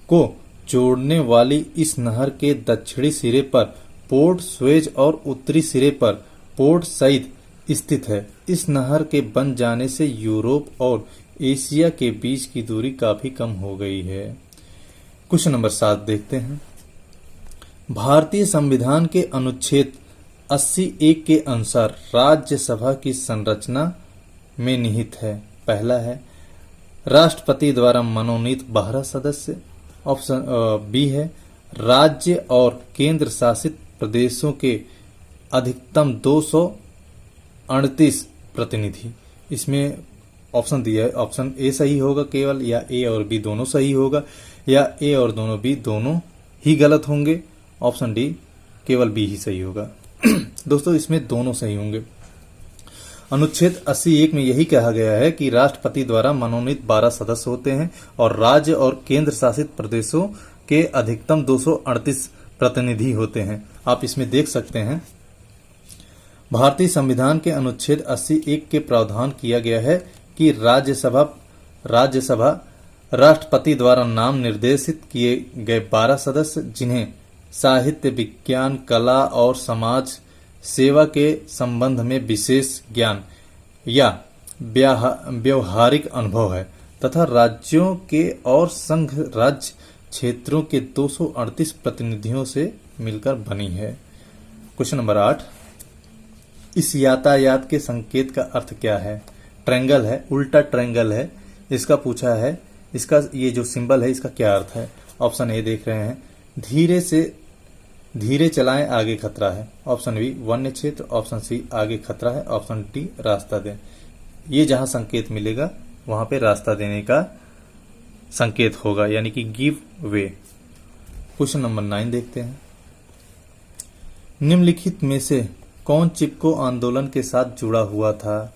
को जोड़ने वाली इस नहर के दक्षिणी सिरे पर पोर्ट स्वेज और उत्तरी सिरे पर पोर्ट सईद स्थित है। इस नहर के बन जाने से यूरोप और एशिया के बीच की दूरी काफी कम हो गई है। क्वेश्चन नंबर 7 देखते हैं। भारतीय संविधान के अनुच्छेद 80(1) के अनुसार राज्यसभा की संरचना में निहित है। पहला है राष्ट्रपति द्वारा मनोनीत 12 सदस्य। ऑप्शन बी है राज्य और केंद्र शासित प्रदेशों के अधिकतम 238 प्रतिनिधि। इसमें ऑप्शन दिया है, ऑप्शन ए सही होगा केवल, या ए और बी दोनों सही होगा, या ए और दोनों बी दोनों ही गलत होंगे। ऑप्शन डी केवल बी ही सही होगा। दोस्तों इसमें दोनों सही होंगे। अनुच्छेद 80(1) में यही कहा गया है कि राष्ट्रपति द्वारा मनोनीत 12 सदस्य होते हैं और राज्य और केंद्र शासित प्रदेशों के अधिकतम 238 प्रतिनिधि होते हैं। आप इसमें देख सकते हैं भारतीय संविधान के अनुच्छेद 80(1) के प्रावधान किया गया है कि राज्यसभा राष्ट्रपति द्वारा नाम निर्देशित किए गए 12 सदस्य, जिन्हें साहित्य, विज्ञान, कला और समाज सेवा के संबंध में विशेष ज्ञान या व्यावहारिक अनुभव है, तथा राज्यों के और संघ राज्य क्षेत्रों के 238 प्रतिनिधियों से मिलकर बनी है। क्वेश्चन नंबर 8, इस यातायात के संकेत का अर्थ क्या है? ट्रायंगल है, उल्टा ट्रायंगल है, इसका पूछा है। इसका ये जो सिंबल है इसका क्या अर्थ है? ऑप्शन ए देख रहे हैं, धीरे चलाएं आगे खतरा है। ऑप्शन बी वन्य क्षेत्र। ऑप्शन सी आगे खतरा है। ऑप्शन डी रास्ता दें। ये जहां संकेत मिलेगा वहां पे रास्ता देने का संकेत होगा, यानी कि गिव वे। क्वेश्चन नंबर 9 देखते हैं, निम्नलिखित में से कौन चिपको आंदोलन के साथ जुड़ा हुआ था?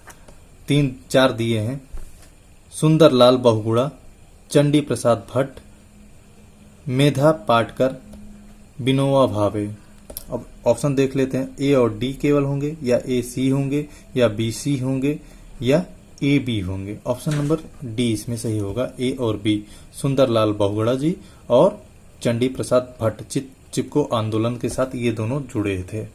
3-4 दिए हैं, सुंदरलाल बहुगुणा, चंडी प्रसाद भट्ट, मेधा पाटकर, विनोबा भावे। अब ऑप्शन देख लेते हैं, ए और डी केवल होंगे, या ए सी होंगे, या बी सी होंगे, या ए बी होंगे। ऑप्शन नंबर डी इसमें सही होगा, ए और बी, सुंदरलाल बहुगुणा जी और चंडी प्रसाद भट्ट चिपको आंदोलन के साथ ये दोनों जुड़े थे।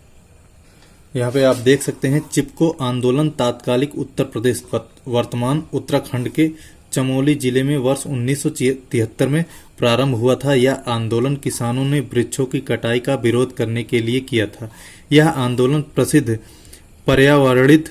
यहाँ पे आप देख सकते हैं, चिपको आंदोलन तात्कालिक उत्तर प्रदेश वर्तमान उत्तराखंड के चमोली जिले में वर्ष 1973 में प्रारंभ हुआ था। यह आंदोलन किसानों ने वृक्षों की कटाई का विरोध करने के लिए किया था। यह आंदोलन प्रसिद्ध पर्यावरणविद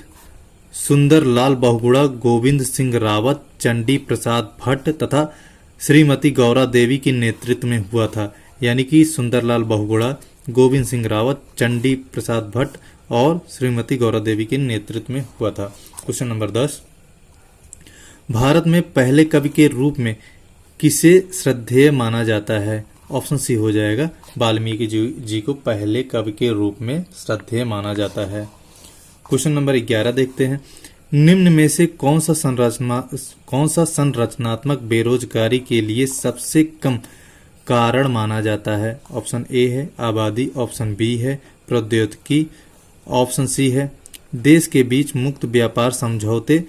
सुंदरलाल बहुगुणा, गोविंद सिंह रावत, चंडी प्रसाद भट्ट तथा श्रीमती गौरा देवी के नेतृत्व में हुआ था। यानी कि सुंदरलाल बहुगुणा, गोविंद सिंह रावत, चंडी प्रसाद भट्ट और श्रीमती गौरा देवी के नेतृत्व में हुआ था। क्वेश्चन नंबर 10, भारत में पहले कवि के रूप में किसे श्रद्धेय माना जाता है? ऑप्शन सी हो जाएगा, वाल्मीकि जी को पहले कवि के रूप में श्रद्धेय माना जाता है। क्वेश्चन नंबर 11 देखते हैं, निम्न में से कौन सा संरचनात्मक बेरोजगारी के लिए सबसे कम कारण माना जाता है? ऑप्शन ए है आबादी, ऑप्शन बी है प्रौद्योगिकी, ऑप्शन सी है देश के बीच मुक्त व्यापार समझौते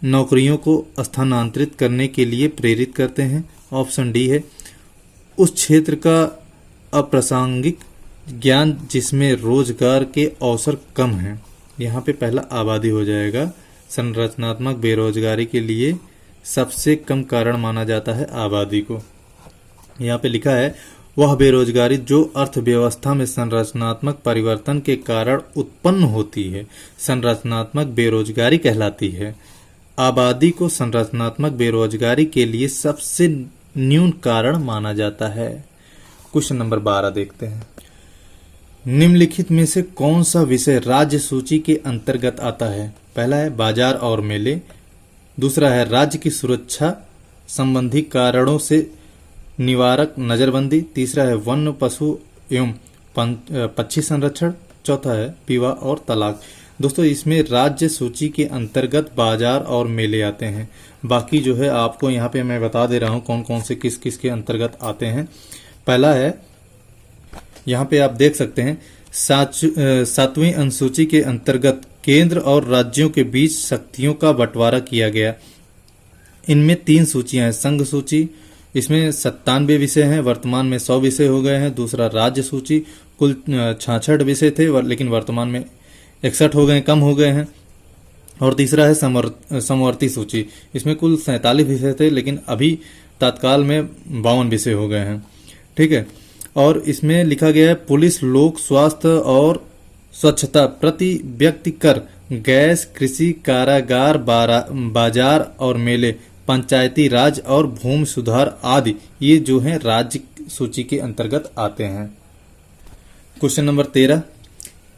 नौकरियों को स्थानांतरित करने के लिए प्रेरित करते हैं, ऑप्शन डी है उस क्षेत्र का अप्रासंगिक ज्ञान जिसमें रोजगार के अवसर कम हैं। यहाँ पे पहला आबादी हो जाएगा। संरचनात्मक बेरोजगारी के लिए सबसे कम कारण माना जाता है आबादी को। यहाँ पे लिखा है वह बेरोजगारी जो अर्थव्यवस्था में संरचनात्मक परिवर्तन के कारण उत्पन्न होती है संरचनात्मक बेरोजगारी कहलाती है। आबादी को संरचनात्मक बेरोजगारी के लिए सबसे न्यून कारण माना जाता है। क्वेश्चन नंबर 12 देखते हैं, निम्नलिखित में से कौन सा विषय राज्य सूची के अंतर्गत आता है? पहला है बाजार और मेले, दूसरा है राज्य की सुरक्षा संबंधी कारणों से निवारक नजरबंदी, तीसरा है वन्य पशु एवं पक्षी संरक्षण, चौथा है विवाह और तलाक। दोस्तों इसमें राज्य सूची के अंतर्गत बाजार और मेले आते हैं। बाकी जो है आपको यहाँ पे मैं बता दे रहा हूँ कौन कौन से किस किस के अंतर्गत आते हैं। पहला है, यहाँ पे आप देख सकते हैं 7वीं अनुसूची के अंतर्गत केंद्र और राज्यों के बीच शक्तियों का बंटवारा किया गया। इनमें 3 सूचियां हैं। संघ सूची, इसमें 97 विषय हैं, वर्तमान में 100 विषय हो गए हैं। दूसरा राज्य सूची, कुल 66 विषय थे लेकिन वर्तमान में 61 हो गए, कम हो गए हैं। और तीसरा है समवर्ती सूची, इसमें कुल 47 विषय थे लेकिन अभी तत्काल में 52 विषय हो गए हैं। ठीक है, और इसमें लिखा गया है पुलिस, लोक स्वास्थ्य और स्वच्छता, प्रति व्यक्ति कर, गैस, कृषि, कारागार, बाजार और मेले, पंचायती राज और भूमि सुधार आदि, ये जो हैं राज्य सूची के अंतर्गत आते हैं। क्वेश्चन नंबर 13,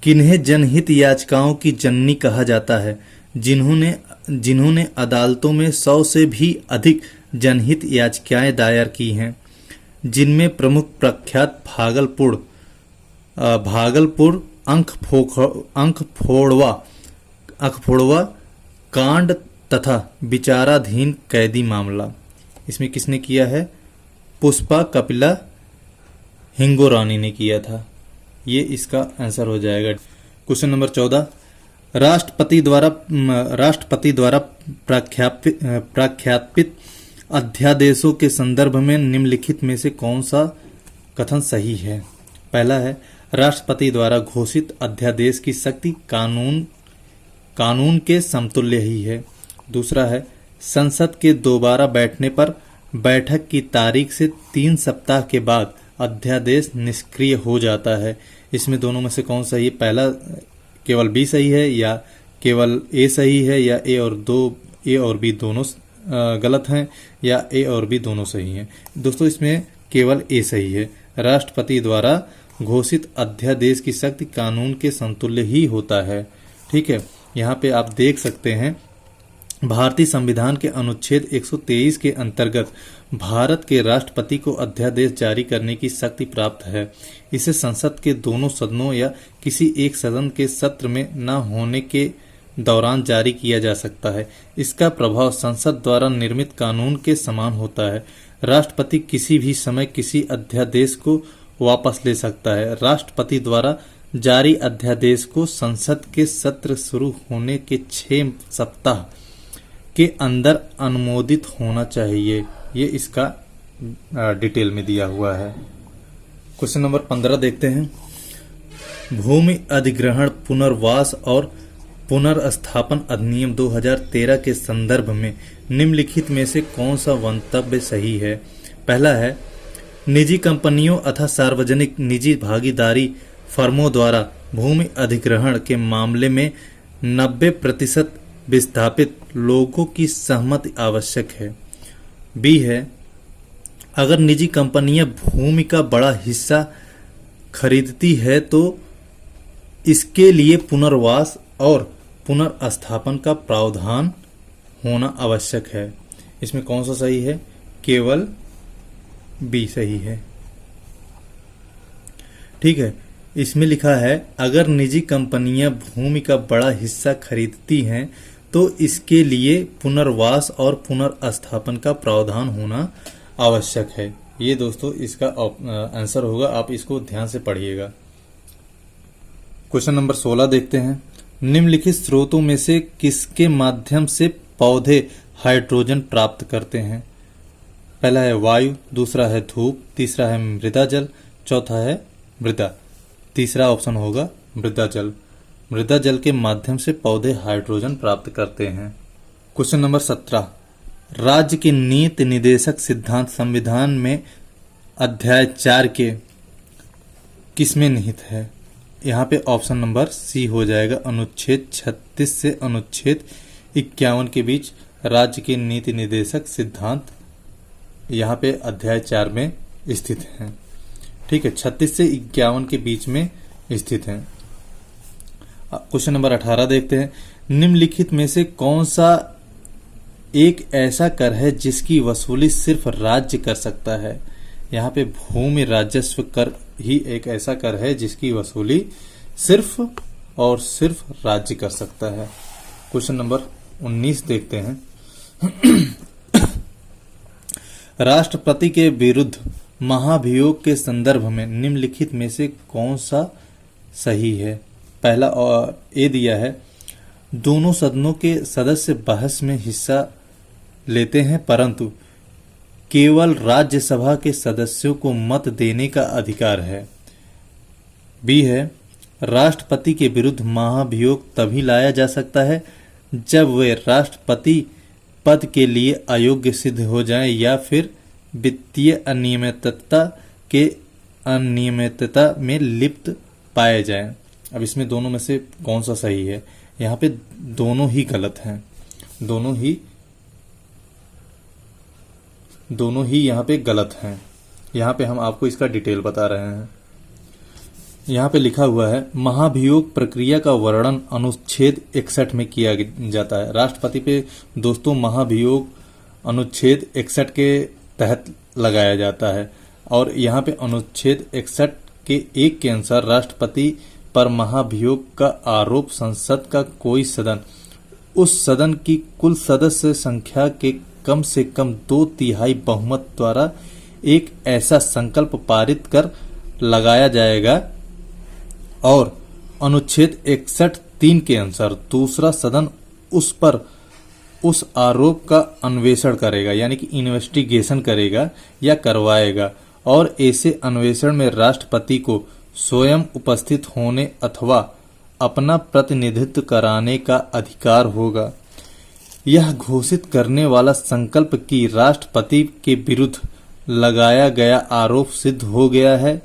किन्हें जनहित याचिकाओं की जननी कहा जाता है? जिन्होंने अदालतों में 100 से भी अधिक जनहित याचिकाएं दायर की हैं, जिनमें प्रमुख प्रख्यात भागलपुर अंक फोड़वा कांड तथा विचाराधीन कैदी मामला। इसमें किसने किया है? पुष्पा कपिला हिंगोरानी ने किया था। ये इसका आंसर हो जाएगा। क्वेश्चन नंबर 14, राष्ट्रपति द्वारा प्रख्यापित अध्यादेशों के संदर्भ में निम्नलिखित में से कौन सा कथन सही है? पहला है, राष्ट्रपति द्वारा घोषित अध्यादेश की शक्ति कानून के समतुल्य ही है। दूसरा है, संसद के दोबारा बैठने पर बैठक की तारीख से 3 सप्ताह के बाद अध्यादेश निष्क्रिय हो जाता है। इसमें दोनों में से कौन सही है? पहला केवल बी सही है या केवल ए सही है या ए और बी दोनों गलत हैं या ए और बी दोनों सही हैं? दोस्तों इसमें केवल ए सही है। राष्ट्रपति द्वारा घोषित अध्यादेश की शक्ति कानून के समतुल्य ही होता है। ठीक है, यहाँ पे आप देख सकते हैं भारतीय संविधान के अनुच्छेद 123 के अंतर्गत भारत के राष्ट्रपति को अध्यादेश जारी करने की शक्ति प्राप्त है। इसे संसद के दोनों सदनों या किसी एक सदन के सत्र में न होने के दौरान जारी किया जा सकता है। इसका प्रभाव संसद द्वारा निर्मित कानून के समान होता है। राष्ट्रपति किसी भी समय किसी अध्यादेश को वापस ले सकता है। राष्ट्रपति द्वारा जारी अध्यादेश को संसद के सत्र शुरू होने के 6 सप्ताह के अंदर अनुमोदित होना चाहिए। ये इसका डिटेल में दिया हुआ है। क्वेश्चन नंबर 15 देखते हैं। भूमि अधिग्रहण, पुनर्वास और पुनर्स्थापन अधिनियम 2013 के संदर्भ में निम्नलिखित में से कौन सा मंतव्य सही है? पहला है, निजी कंपनियों अथवा सार्वजनिक निजी भागीदारी फर्मों द्वारा भूमि अधिग्रहण के मामले में 90% विस्थापित लोगों की सहमति आवश्यक है। बी है, अगर निजी कंपनियां भूमि का बड़ा हिस्सा खरीदती है तो इसके लिए पुनर्वास और पुनर्स्थापन का प्रावधान होना आवश्यक है। इसमें कौन सा सही है? केवल बी सही है। ठीक है, इसमें लिखा है अगर निजी कंपनियां भूमि का बड़ा हिस्सा खरीदती हैं तो इसके लिए पुनर्वास और पुनर्स्थापन का प्रावधान होना आवश्यक है। ये दोस्तों इसका आंसर होगा, आप इसको ध्यान से पढ़िएगा। क्वेश्चन नंबर 16 देखते हैं। निम्नलिखित स्रोतों में से किसके माध्यम से पौधे हाइड्रोजन प्राप्त करते हैं? पहला है वायु, दूसरा है धूप, तीसरा है मृदा जल, चौथा है मृदा। तीसरा ऑप्शन होगा मृदा जल। मृदा जल के माध्यम से पौधे हाइड्रोजन प्राप्त करते हैं। क्वेश्चन नंबर 17, राज्य के नीति निदेशक सिद्धांत संविधान में अध्याय 4 के किसमें निहित है? यहाँ पे ऑप्शन नंबर सी हो जाएगा। अनुच्छेद 36 से अनुच्छेद 51 के बीच राज्य के नीति निदेशक सिद्धांत यहाँ पे अध्याय 4 में स्थित है। ठीक है, 36 से 51 के बीच में स्थित है। क्वेश्चन नंबर 18 देखते हैं। निम्नलिखित में से कौन सा एक ऐसा कर है जिसकी वसूली सिर्फ राज्य कर सकता है? यहाँ पे भूमि राजस्व कर ही एक ऐसा कर है जिसकी वसूली सिर्फ और सिर्फ राज्य कर सकता है। क्वेश्चन नंबर 19 देखते हैं। राष्ट्रपति के विरुद्ध महाभियोग के संदर्भ में निम्नलिखित में से कौन सा सही है? पहला ए दिया है, दोनों सदनों के सदस्य बहस में हिस्सा लेते हैं परंतु केवल राज्यसभा के सदस्यों को मत देने का अधिकार है। बी है, राष्ट्रपति के विरुद्ध महाभियोग तभी लाया जा सकता है जब वे राष्ट्रपति पद के लिए अयोग्य सिद्ध हो जाएं या फिर वित्तीय अनियमितता में लिप्त पाए जाएं। अब इसमें दोनों में से कौन सा सही है? यहाँ पे दोनों ही गलत हैं। दोनों ही यहाँ पे गलत हैं। यहाँ पे हम आपको इसका डिटेल बता रहे हैं। यहाँ पे लिखा हुआ है, महाभियोग प्रक्रिया का वर्णन अनुच्छेद 61 में किया जाता है। राष्ट्रपति पे दोस्तों महाभियोग अनुच्छेद 61 के तहत लगाया जाता है और यहाँ पे अनुच्छेद 61 के 1 के अनुसार राष्ट्रपति पर महाभियोग का आरोप संसद का कोई सदन उस सदन की कुल सदस्य संख्या के कम से कम 2/3 बहुमत द्वारा एक ऐसा संकल्प पारित कर लगाया जाएगा और अनुच्छेद 61(3) के अनुसार दूसरा सदन उस पर उस आरोप का अन्वेषण करेगा, यानी कि इन्वेस्टिगेशन करेगा या करवाएगा, और ऐसे अन्वेषण में राष्ट्रपति को स्वयं उपस्थित होने अथवा अपना प्रतिनिधित्व कराने का अधिकार होगा। यह घोषित करने वाला संकल्प कि राष्ट्रपति के विरुद्ध लगाया गया आरोप सिद्ध हो गया है,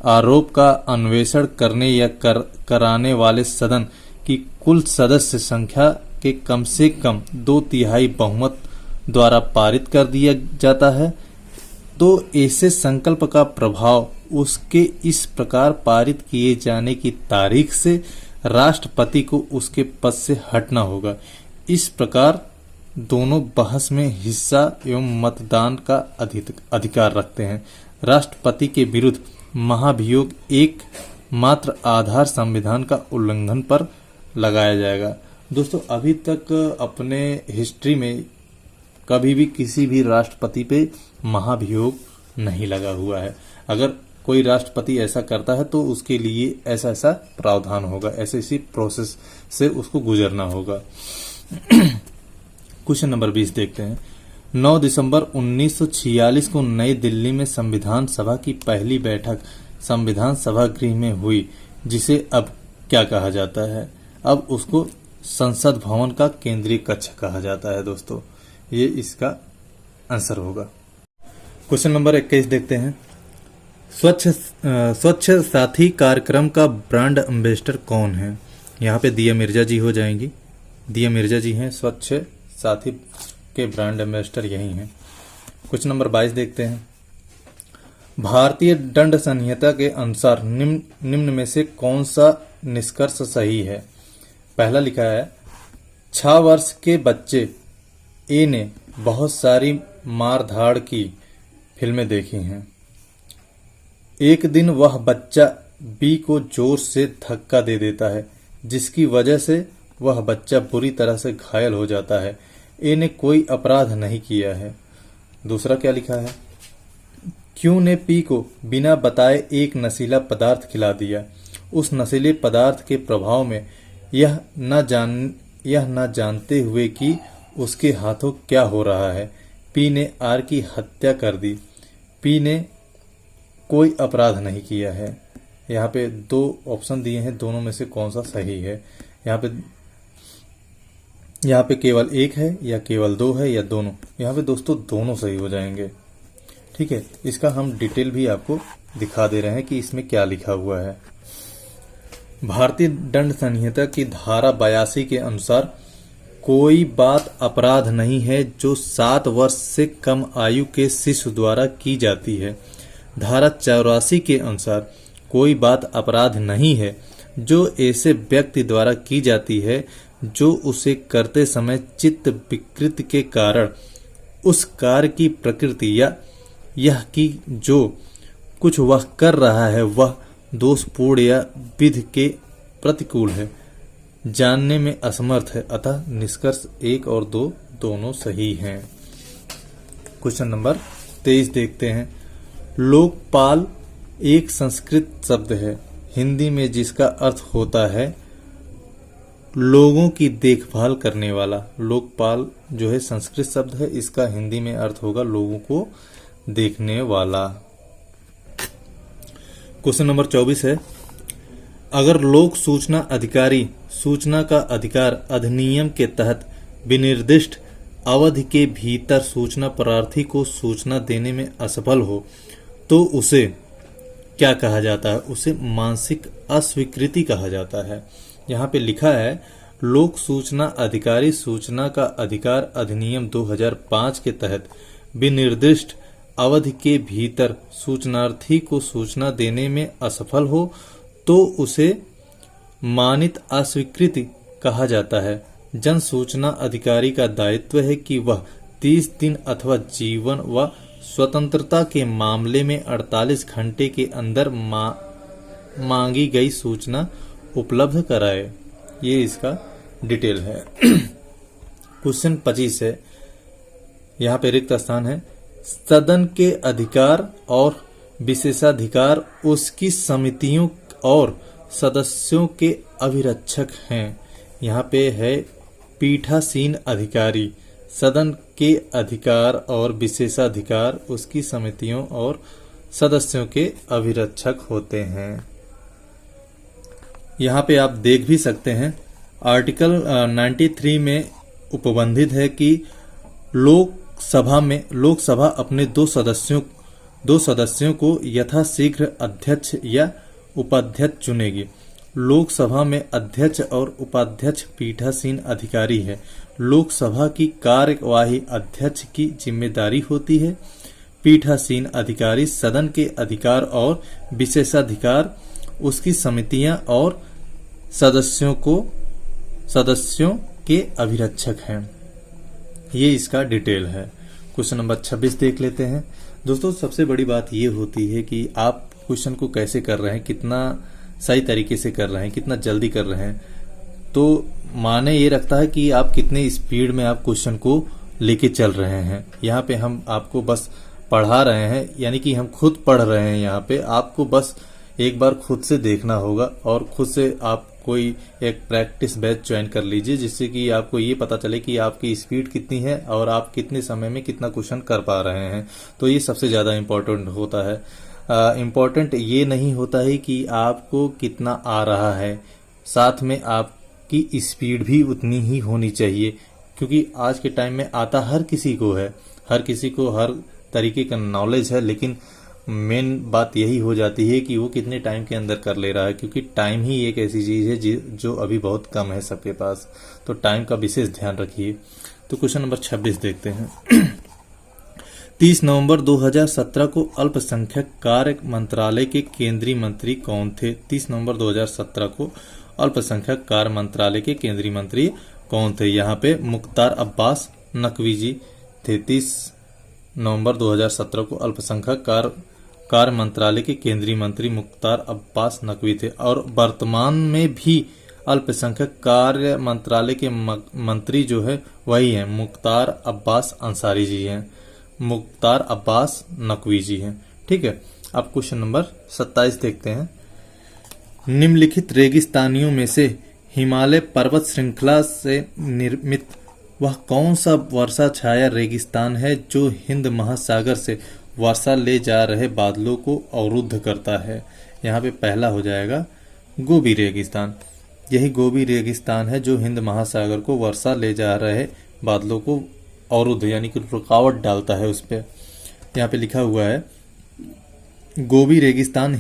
आरोप का अन्वेषण करने या कराने वाले सदन की कुल सदस्य संख्या के कम से कम 2/3 बहुमत द्वारा पारित कर दिया जाता है। तो ऐसे संकल्प का प्रभाव उसके इस प्रकार पारित किए जाने की तारीख से राष्ट्रपति को उसके पद से हटना होगा। इस प्रकार दोनों बहस में हिस्सा एवं मतदान का अधिकार रखते हैं। राष्ट्रपति के विरुद्ध महाभियोग एक मात्र आधार संविधान का उल्लंघन पर लगाया जाएगा। दोस्तों, अभी तक अपने हिस्ट्री में कभी भी किसी भी राष्ट्रपति पे महाभियोग नहीं लगा हुआ है। अगर कोई राष्ट्रपति ऐसा करता है तो उसके लिए ऐसा ऐसा प्रावधान होगा, ऐसी ऐसी प्रोसेस से उसको गुजरना होगा। क्वेश्चन नंबर 20 देखते हैं। 9 दिसंबर 1946 को नई दिल्ली में संविधान सभा की पहली बैठक संविधान सभा गृह में हुई, जिसे अब क्या कहा जाता है? अब उसको संसद भवन का केंद्रीय कक्ष कहा जाता है। दोस्तों, ये इसका आंसर होगा। क्वेश्चन नंबर 21 देखते हैं। स्वच्छ साथी कार्यक्रम का ब्रांड एम्बेसडर कौन है? यहाँ पे दिया मिर्जा जी हो जाएंगी। दिया मिर्जा जी हैं स्वच्छ साथी के ब्रांड एम्बेसडर, यही हैं। क्वेश्चन नंबर 22 देखते हैं। भारतीय दंड संहिता के अनुसार निम्न में से कौन सा निष्कर्ष सही है? पहला लिखा है, 6 वर्ष के बच्चे ए ने बहुत सारी मार धाड़ की फिल्में देखी हैं। एक दिन वह बच्चा बी को जोर से धक्का दे देता है, जिसकी वजह से वह बच्चा बुरी तरह से घायल हो जाता है। ए ने कोई अपराध नहीं किया है। दूसरा क्या लिखा है? क्यू ने पी को बिना बताए एक नशीला पदार्थ खिला दिया। उस नशीले पदार्थ के प्रभाव में यह न जानते हुए कि उसके हाथों क्या हो रहा है, पी ने आर की हत्या कर दी। पी ने कोई अपराध नहीं किया है। यहाँ पे 2 ऑप्शन दिए हैं, दोनों में से कौन सा सही है? यहाँ पे केवल एक है या केवल 2 है या दोनों? यहाँ पे दोस्तों दोनों सही हो जाएंगे। ठीक है, इसका हम डिटेल भी आपको दिखा दे रहे हैं कि इसमें क्या लिखा हुआ है। भारतीय दंड संहिता की धारा 82 के अनुसार कोई बात अपराध नहीं है जो 7 वर्ष से कम आयु के शिशु द्वारा की जाती है। धारा 84 के अनुसार कोई बात अपराध नहीं है जो ऐसे व्यक्ति द्वारा की जाती है जो उसे करते समय चित्त विकृति के कारण उस कार्य की प्रकृति या यह कि जो कुछ वह कर रहा है वह दोषपूर्ण या विधि के प्रतिकूल है, जानने में असमर्थ है। अतः निष्कर्ष 1 और 2 दोनों सही हैं। क्वेश्चन नंबर 23 देखते हैं। लोकपाल एक संस्कृत शब्द है हिंदी में जिसका अर्थ होता है लोगों की देखभाल करने वाला। लोकपाल जो है संस्कृत शब्द है, इसका हिंदी में अर्थ होगा लोगों को देखने वाला। क्वेश्चन नंबर 24 है। अगर लोक सूचना अधिकारी सूचना का अधिकार अधिनियम के तहत विनिर्दिष्ट अवधि के भीतर सूचना प्रार्थी को सूचना देने में असफल हो तो उसे क्या कहा जाता है? उसे मानसिक अस्वीकृति कहा जाता है। यहाँ पे लिखा है लोक सूचना अधिकारी सूचना का अधिकार अधिनियम 2005 के तहत विनिर्दिष्ट अवधि के भीतर सूचनार्थी को सूचना देने में असफल हो तो उसे मानित अस्वीकृति कहा जाता है। जन सूचना अधिकारी का दायित्व है कि वह 30 दिन अथवा जीवन व स्वतंत्रता के मामले में 48 घंटे के अंदर मांगी गई सूचना उपलब्ध कराए। ये इसका डिटेल है। क्वेश्चन 25 है। यहाँ पे रिक्त स्थान है। सदन के अधिकार और विशेषाधिकार उसकी समितियों और सदस्यों के अभिरक्षक हैं। यहाँ पे है पीठासीन अधिकारी सदन के अधिकार और विशेषाधिकार उसकी समितियों और सदस्यों के अभिरक्षक होते हैं। यहाँ पे आप देख भी सकते हैं आर्टिकल 93 में उपबंधित है कि लोकसभा अपने दो सदस्यों को यथाशीघ्र अध्यक्ष या उपाध्यक्ष चुनेगी। लोकसभा में अध्यक्ष और उपाध्यक्ष पीठासीन अधिकारी है। लोकसभा की कार्यवाही अध्यक्ष की जिम्मेदारी होती है। पीठासीन अधिकारी सदन के अधिकार और विशेषाधिकार उसकी समितियां और सदस्यों के अभिरक्षक हैं। ये इसका डिटेल है। क्वेश्चन नंबर 26 देख लेते हैं। दोस्तों, सबसे बड़ी बात ये होती है कि आप क्वेश्चन को कैसे कर रहे हैं, कितना सही तरीके से कर रहे हैं, कितना जल्दी कर रहे हैं। तो माने ये रखता है कि आप कितने स्पीड में आप क्वेश्चन को लेके चल रहे हैं। यहाँ पे हम आपको बस पढ़ा रहे हैं, यानी कि हम खुद पढ़ रहे हैं। यहाँ पे आपको बस एक बार खुद से देखना होगा और खुद से आप कोई एक प्रैक्टिस बैच ज्वाइन कर लीजिए, जिससे कि आपको ये पता चले कि आपकी स्पीड कितनी है और आप कितने समय में कितना क्वेश्चन कर पा रहे हैं। तो ये सबसे ज्यादा इम्पोर्टेंट होता है। इम्पोर्टेंट ये नहीं होता है कि आपको कितना आ रहा है, साथ में आपकी स्पीड भी उतनी ही होनी चाहिए, क्योंकि आज के टाइम में आता हर किसी को है, हर किसी को हर तरीके का नॉलेज है, लेकिन मेन बात यही हो जाती है कि वो कितने टाइम के अंदर कर ले रहा है, क्योंकि टाइम ही एक ऐसी चीज है जो अभी बहुत कम है सबके पास। तो टाइम का विशेष ध्यान रखिए। तो क्वेश्चन नंबर 26 देखते हैं। 30 नवंबर 2017 को अल्पसंख्यक कार्य मंत्रालय के केंद्रीय मंत्री कौन थे? 30 नवंबर 2017 को अल्पसंख्यक कार्य मंत्रालय के केंद्रीय मंत्री कौन थे? यहाँ पे मुख्तार अब्बास नकवी जी थे। 30 नवंबर 2017 को अल्पसंख्यक कार्य मंत्रालय के केंद्रीय मंत्री मुख्तार अब्बास नकवी थे। और वर्तमान में भी अल्पसंख्यक कार्य मंत्रालय के मंत्री जो है वही है, मुख्तार अब्बास अंसारी जी हैं, मुख्तार अब्बास नकवी जी हैं। ठीक है। अब क्वेश्चन नंबर 27 देखते हैं। निम्नलिखित रेगिस्तानियों में से हिमालय पर्वत श्रृंखला से निर्मित वह कौन सा वर्षा छाया रेगिस्तान है जो हिंद महासागर से वर्षा ले जा रहे बादलों को अवरुद्ध करता है? यहाँ पे पहला हो जाएगा गोबी रेगिस्तान। यही गोबी रेगिस्तान है जो हिंद महासागर को वर्षा ले जा रहे बादलों को अवरुद्ध यानी कि रुकावट डालता है उस पे। यहाँ पे लिखा हुआ है गोबी रेगिस्तान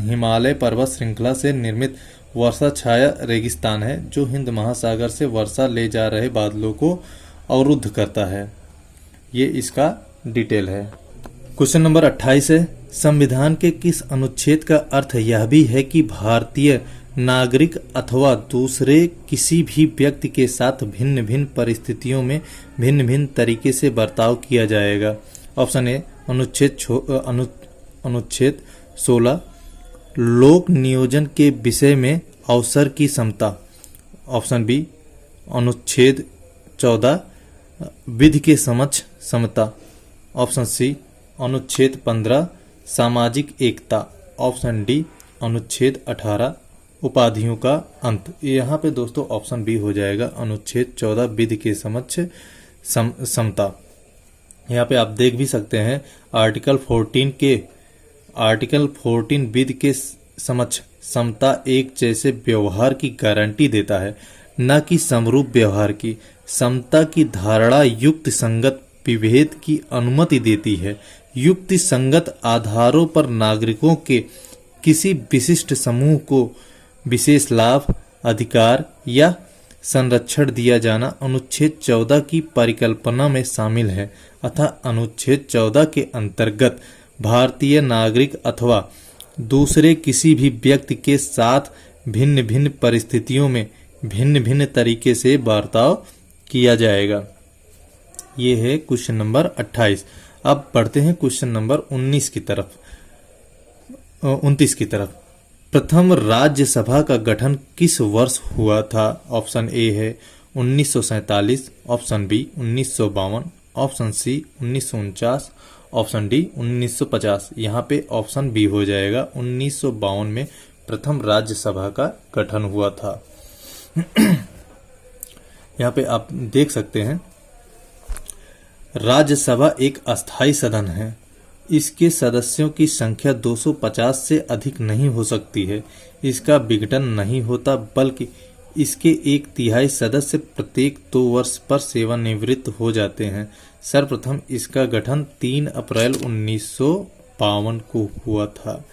हिमालय पर्वत श्रृंखला से निर्मित वर्षा छाया रेगिस्तान है जो हिंद महासागर से वर्षा ले जा रहे बादलों को अवरुद्ध करता है। ये इसका डिटेल है। क्वेश्चन नंबर 28 है। संविधान के किस अनुच्छेद का अर्थ यह भी है कि भारतीय नागरिक अथवा दूसरे किसी भी व्यक्ति के साथ भिन्न भिन्न परिस्थितियों में भिन्न भिन्न तरीके से बर्ताव किया जाएगा? ऑप्शन ए अनुच्छेद 16 लोक नियोजन के विषय में अवसर की समता। ऑप्शन बी अनुच्छेद 14 विधि के समक्ष समता। ऑप्शन सी अनुच्छेद 15 सामाजिक एकता। ऑप्शन डी अनुच्छेद 18 उपाधियों का अंत। यहाँ पे दोस्तों ऑप्शन बी हो जाएगा अनुच्छेद 14 विधि के समक्ष समता। यहाँ पे आप देख भी सकते हैं आर्टिकल 14 विधि के समक्ष समता एक जैसे व्यवहार की गारंटी देता है, न कि समरूप व्यवहार की। समता की धारणा युक्ति संगत विभेद की अनुमति देती है। युक्ति संगत आधारों पर नागरिकों के किसी विशिष्ट समूह को विशेष लाभ, अधिकार या संरक्षण दिया जाना अनुच्छेद 14 की परिकल्पना में शामिल है। अतः अनुच्छेद 14 के अंतर्गत भारतीय नागरिक अथवा दूसरे किसी भी व्यक्ति के साथ भिन्न भिन्न परिस्थितियों में भिन्न भिन्न तरीके से बर्ताव किया जाएगा। ये है क्वेश्चन नंबर 28। अब बढ़ते हैं क्वेश्चन नंबर 29 की तरफ 29 की तरफ। प्रथम राज्यसभा का गठन किस वर्ष हुआ था? ऑप्शन ए है 1947, option B 1952, option C 1949, option D 1950। यहाँ पे ऑप्शन बी हो जाएगा 1952 में प्रथम राज्यसभा का गठन हुआ था। यहाँ पे आप देख सकते हैं, राज्यसभा एक अस्थायी सदन है। इसके सदस्यों की संख्या 250 से अधिक नहीं हो सकती है। इसका विघटन नहीं होता, बल्कि इसके 1/3 सदस्य प्रत्येक 2 वर्ष पर सेवानिवृत्त हो जाते हैं। सर्वप्रथम इसका गठन 3 अप्रैल 1952 को हुआ था।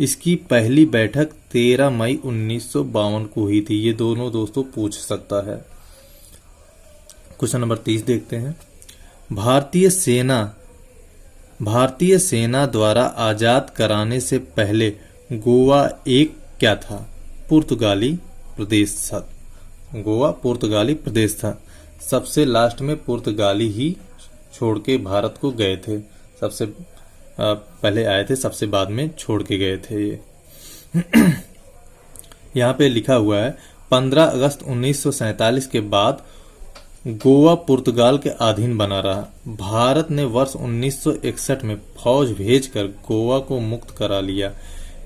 इसकी पहली बैठक 13 मई 1952 को हुई थी। ये दोनों दोस्तों पूछ सकता है। क्वेश्चन नंबर 30 देखते हैं। भारतीय सेना द्वारा आजाद कराने से पहले गोवा एक क्या था? पुर्तगाली प्रदेश था। गोवा पुर्तगाली प्रदेश था। सबसे लास्ट में पुर्तगाली ही छोड़ के भारत को गए थे। सबसे पहले आए थे, सबसे बाद में छोड़ के गए थे ये। यहाँ पे लिखा हुआ है 15 अगस्त 1947 के बाद गोवा पुर्तगाल के अधीन बना रहा। भारत ने वर्ष 1961 में फौज भेजकर गोवा को मुक्त करा लिया।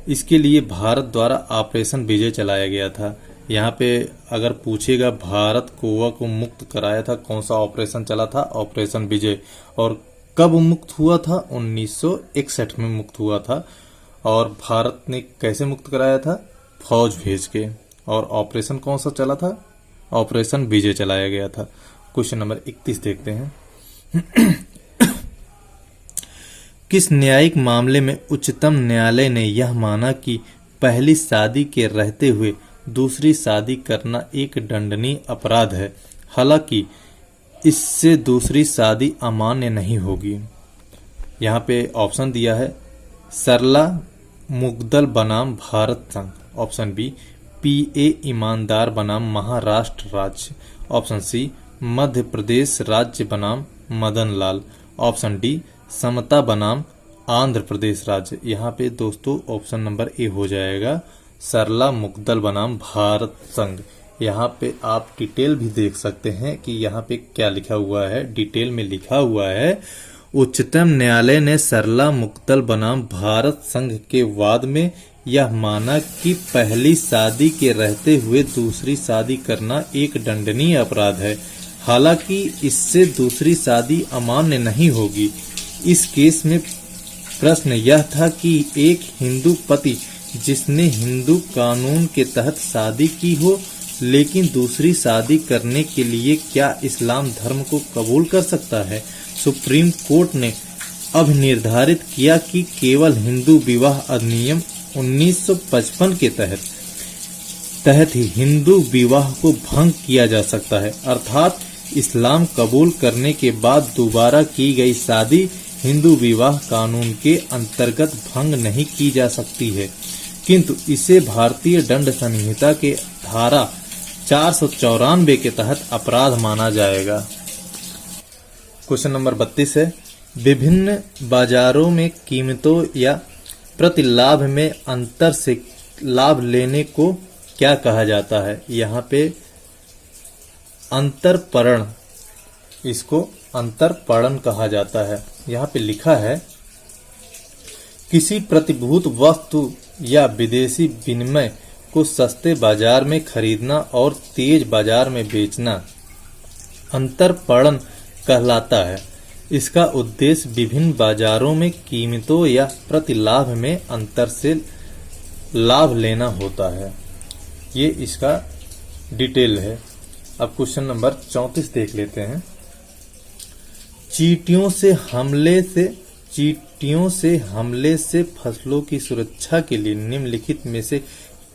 इसके लिए भारत द्वारा ऑपरेशन विजय चलाया गया था। यहाँ पे अगर पूछेगा भारत गोवा को मुक्त कराया था, कौन सा ऑपरेशन चला था? ऑपरेशन विजय। और कब मुक्त हुआ था? 1961 में मुक्त हुआ था। और भारत ने कैसे मुक्त कराया था? फौज भेज के। और ऑपरेशन कौन सा चला था? ऑपरेशन विजय चलाया गया था। क्वेश्चन नंबर 31 देखते हैं। किस न्यायिक मामले में उच्चतम न्यायालय ने यह माना कि पहली शादी के रहते हुए दूसरी शादी करना एक दंडनीय अपराध है, हालांकि इससे दूसरी शादी अमान्य नहीं होगी? यहाँ पे ऑप्शन दिया है सरला मुग्दल बनाम भारत संघ। ऑप्शन बी PA ईमानदार बनाम महाराष्ट्र राज्य। ऑप्शन सी मध्य प्रदेश राज्य बनाम मदन लाल। ऑप्शन डी समता बनाम आंध्र प्रदेश राज्य। यहाँ पे दोस्तों ऑप्शन नंबर ए हो जाएगा सरला मुग्दल बनाम भारत संघ। यहाँ पे आप डिटेल भी देख सकते हैं कि यहाँ पे क्या लिखा हुआ है। डिटेल में लिखा हुआ है उच्चतम न्यायालय ने सरला मुग्दल बनाम भारत संघ के वाद में यह माना कि पहली शादी के रहते हुए दूसरी शादी करना एक दंडनीय अपराध है, हालांकि इससे दूसरी शादी अमान्य नहीं होगी। इस केस में प्रश्न यह था कि एक हिंदू पति जिसने हिंदू कानून के तहत शादी की हो, लेकिन दूसरी शादी करने के लिए क्या इस्लाम धर्म को कबूल कर सकता है? सुप्रीम कोर्ट ने अब निर्धारित किया कि केवल हिंदू विवाह अधिनियम 1955 के तहत ही हिंदू विवाह को भंग किया जा सकता है, अर्थात इस्लाम कबूल करने के बाद दोबारा की गई शादी हिंदू विवाह कानून के अंतर्गत भंग नहीं की जा सकती है, किंतु इसे भारतीय दंड संहिता के धारा 494 के तहत अपराध माना जाएगा। क्वेश्चन नंबर 32 है। विभिन्न बाजारों में कीमतों या प्रतिलाभ में अंतर से लाभ लेने को क्या कहा जाता है? यहाँ पे अंतरपरण, इसको अंतरपरण कहा जाता है। यहाँ पे लिखा है किसी प्रतिभूत वस्तु या विदेशी विनिमय को सस्ते बाजार में खरीदना और तेज बाजार में बेचना अंतरपरण कहलाता है। इसका उद्देश्य विभिन्न बाजारों में कीमतों या प्रतिलाभ में अंतर से लाभ लेना होता है। ये इसका डिटेल है। अब क्वेश्चन नंबर 34 देख लेते हैं। चींटियों से हमले से फसलों की सुरक्षा के लिए निम्नलिखित में से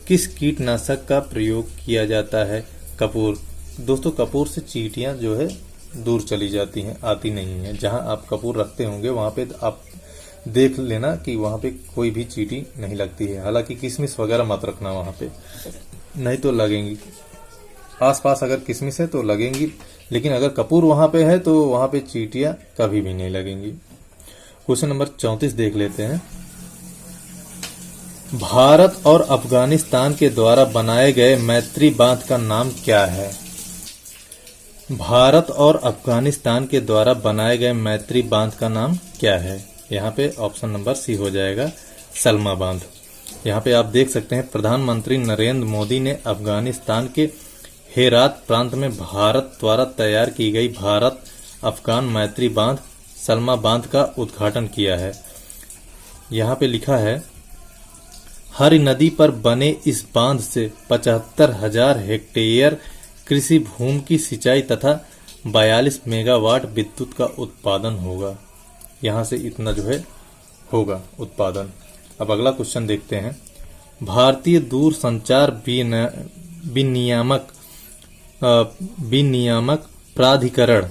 किस कीटनाशक का प्रयोग किया जाता है? कपूर। दोस्तों कपूर से चींटियां जो है दूर चली जाती हैं, आती नहीं है। जहां आप कपूर रखते होंगे वहां पे आप देख लेना कि वहां पे कोई भी चींटी नहीं लगती है। हालांकि किशमिश वगैरह मत रखना वहां पे, नहीं तो लगेंगी। आसपास अगर किशमिश है तो लगेंगी, लेकिन अगर कपूर वहां पे है तो वहां पे चींटियां कभी भी नहीं लगेंगी। क्वेश्चन नंबर 34 देख लेते हैं। भारत और अफगानिस्तान के द्वारा बनाए गए मैत्री बांध का नाम क्या है? भारत और अफगानिस्तान के द्वारा बनाए गए मैत्री बांध का नाम क्या है? यहाँ पे ऑप्शन नंबर सी हो जाएगा सलमा बांध। यहाँ पे आप देख सकते हैं प्रधानमंत्री नरेंद्र मोदी ने अफगानिस्तान के हेरात प्रांत में भारत द्वारा तैयार की गई भारत अफगान मैत्री बांध सलमा बांध का उद्घाटन किया है। यहाँ पे लिखा है, हरी नदी पर बने इस बांध से 75,000 हेक्टेयर कृषि भूमि की सिंचाई तथा 42 मेगावाट विद्युत का उत्पादन होगा। यहाँ से इतना जो है होगा उत्पादन। अब अगला क्वेश्चन देखते हैं। भारतीय दूरसंचार विनियामक प्राधिकरण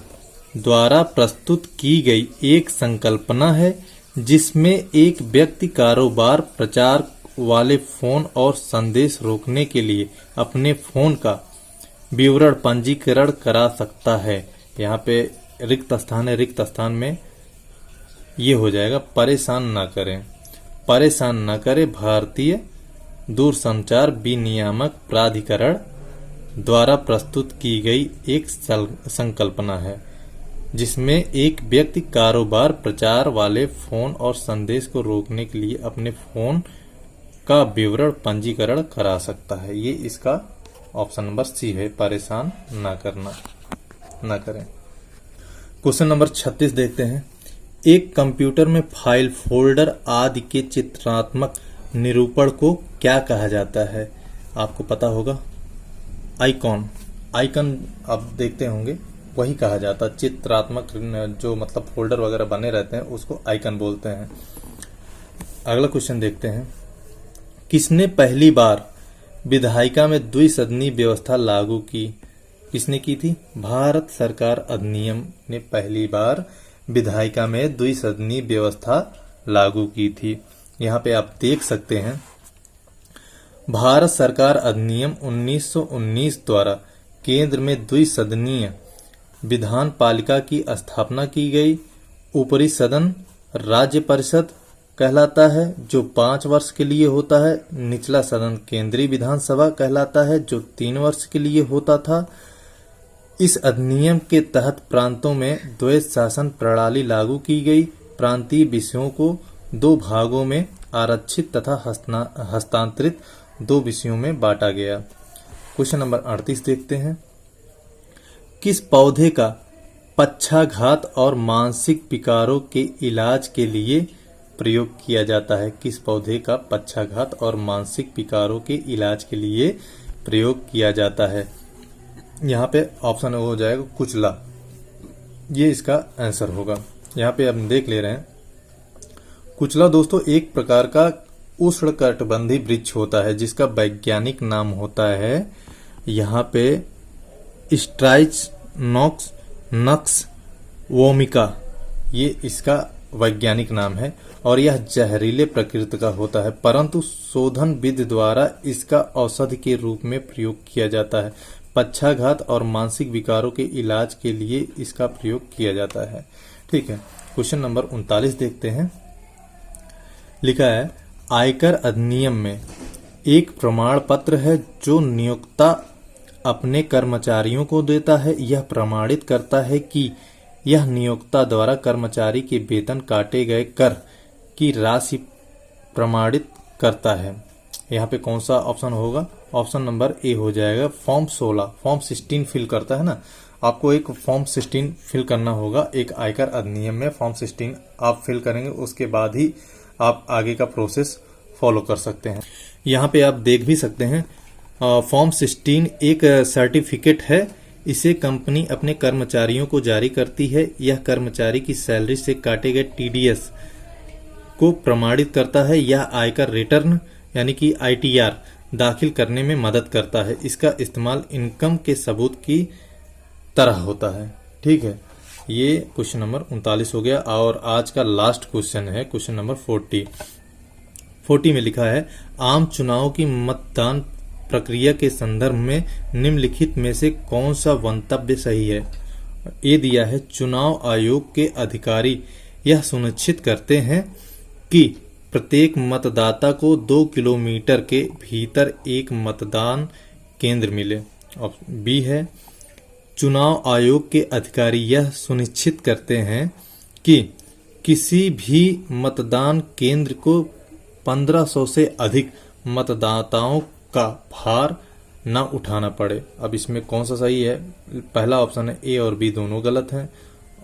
द्वारा प्रस्तुत की गई एक संकल्पना है जिसमें एक व्यक्ति कारोबार प्रचार वाले फोन और संदेश रोकने के लिए अपने फोन का विवरण पंजीकरण करा सकता है। यहाँ पे रिक्त स्थान है, रिक्त स्थान में ये हो जाएगा परेशान ना करें। परेशान ना करें भारतीय दूरसंचार विनियामक प्राधिकरण द्वारा प्रस्तुत की गई एक संकल्पना है जिसमें एक व्यक्ति कारोबार प्रचार वाले फोन और संदेश को रोकने के लिए अपने फोन का विवरण पंजीकरण करा सकता है। ये इसका ऑप्शन नंबर सी है, परेशान ना करें। क्वेश्चन नंबर 36 देखते हैं। एक कंप्यूटर में फाइल, फोल्डर आदि के चित्रात्मक निरूपण को क्या कहा जाता है? आपको पता होगा, आइकन आप देखते होंगे, वही कहा जाता है। चित्रात्मक जो मतलब फोल्डर वगैरह बने रहते हैं उसको आइकन बोलते हैं। अगला क्वेश्चन देखते हैं। किसने पहली बार विधायिका में द्विसदनीय व्यवस्था लागू की? किसने की थी? भारत सरकार अधिनियम ने पहली बार विधायिका में द्विसदनीय व्यवस्था लागू की थी। यहाँ पे आप देख सकते हैं, भारत सरकार अधिनियम 1919 द्वारा केंद्र में द्विसदनीय विधान पालिका की स्थापना की गई। ऊपरी सदन राज्य परिषद कहलाता है जो 5 वर्ष के लिए होता है। निचला सदन केंद्रीय विधानसभा कहलाता है जो 3 वर्ष के लिए होता था। इस अधिनियम के तहत प्रांतों में द्वैत शासन प्रणाली लागू की गई। प्रांतीय विषयों को 2 भागों में आरक्षित तथा हस्तांतरित 2 विषयों में बांटा गया। क्वेश्चन नंबर 38 देखते हैं। किस पौधे का पक्षाघात और मानसिक विकारों के इलाज के लिए प्रयोग किया जाता है? किस पौधे का पक्षाघात और मानसिक विकारों के इलाज के लिए प्रयोग किया जाता है? यहाँ पे ऑप्शन हो जाएगा कुचला, ये इसका आंसर होगा। यहाँ पे हम देख ले रहे हैं, कुचला दोस्तों एक प्रकार का उष्णकटिबंधीय वृक्ष होता है जिसका वैज्ञानिक नाम होता है यहाँ पे स्ट्राइचनोक्स नक्स वोमिका, ये इसका वैज्ञानिक नाम है और यह जहरीले प्रकृति का होता है, परंतु शोधन विधि द्वारा इसका औषधि के रूप में प्रयोग किया जाता है। पक्षाघात और मानसिक विकारों के इलाज के लिए इसका प्रयोग किया जाता है। ठीक है, क्वेश्चन नंबर 39 देखते हैं। लिखा है, आयकर अधिनियम में एक प्रमाण पत्र है जो नियोक्ता अपने कर्मचारियों को देता है। यह प्रमाणित करता है कि यह नियोक्ता द्वारा कर्मचारी के वेतन काटे गए कर की राशि प्रमाणित करता है। यहाँ पे कौन सा ऑप्शन होगा? ऑप्शन नंबर ए हो जाएगा फॉर्म 16। फॉर्म 16 फिल करता है ना, आपको एक फॉर्म 16 फिल करना होगा। एक आयकर अधिनियम में फॉर्म 16 आप फिल करेंगे, उसके बाद ही आप आगे का प्रोसेस फॉलो कर सकते हैं। यहाँ पे आप देख भी सकते हैं, फॉर्म 16 एक सर्टिफिकेट है। इसे कंपनी अपने कर्मचारियों को जारी करती है। यह कर्मचारी की सैलरी से काटे गए टीडीएस को प्रमाणित करता है। यह आयकर रिटर्न यानी कि ITR दाखिल करने में मदद करता है। इसका इस्तेमाल इनकम के सबूत की तरह होता है। ठीक है, ये क्वेश्चन नंबर 39 हो गया। और आज का लास्ट क्वेश्चन है क्वेश्चन नंबर 40 में लिखा है, आम चुनाव की मतदान प्रक्रिया के संदर्भ में निम्नलिखित में से कौन सा मंतव्य सही है? ये दिया है, चुनाव आयोग के अधिकारी यह सुनिश्चित करते हैं कि प्रत्येक मतदाता को 2 किलोमीटर के भीतर एक मतदान केंद्र मिले। और बी है, चुनाव आयोग के अधिकारी यह सुनिश्चित करते हैं कि किसी भी मतदान केंद्र को 1500 से अधिक मतदाताओं का भार ना उठाना पड़े। अब इसमें कौन सा सही है? पहला ऑप्शन है ए और बी दोनों गलत हैं,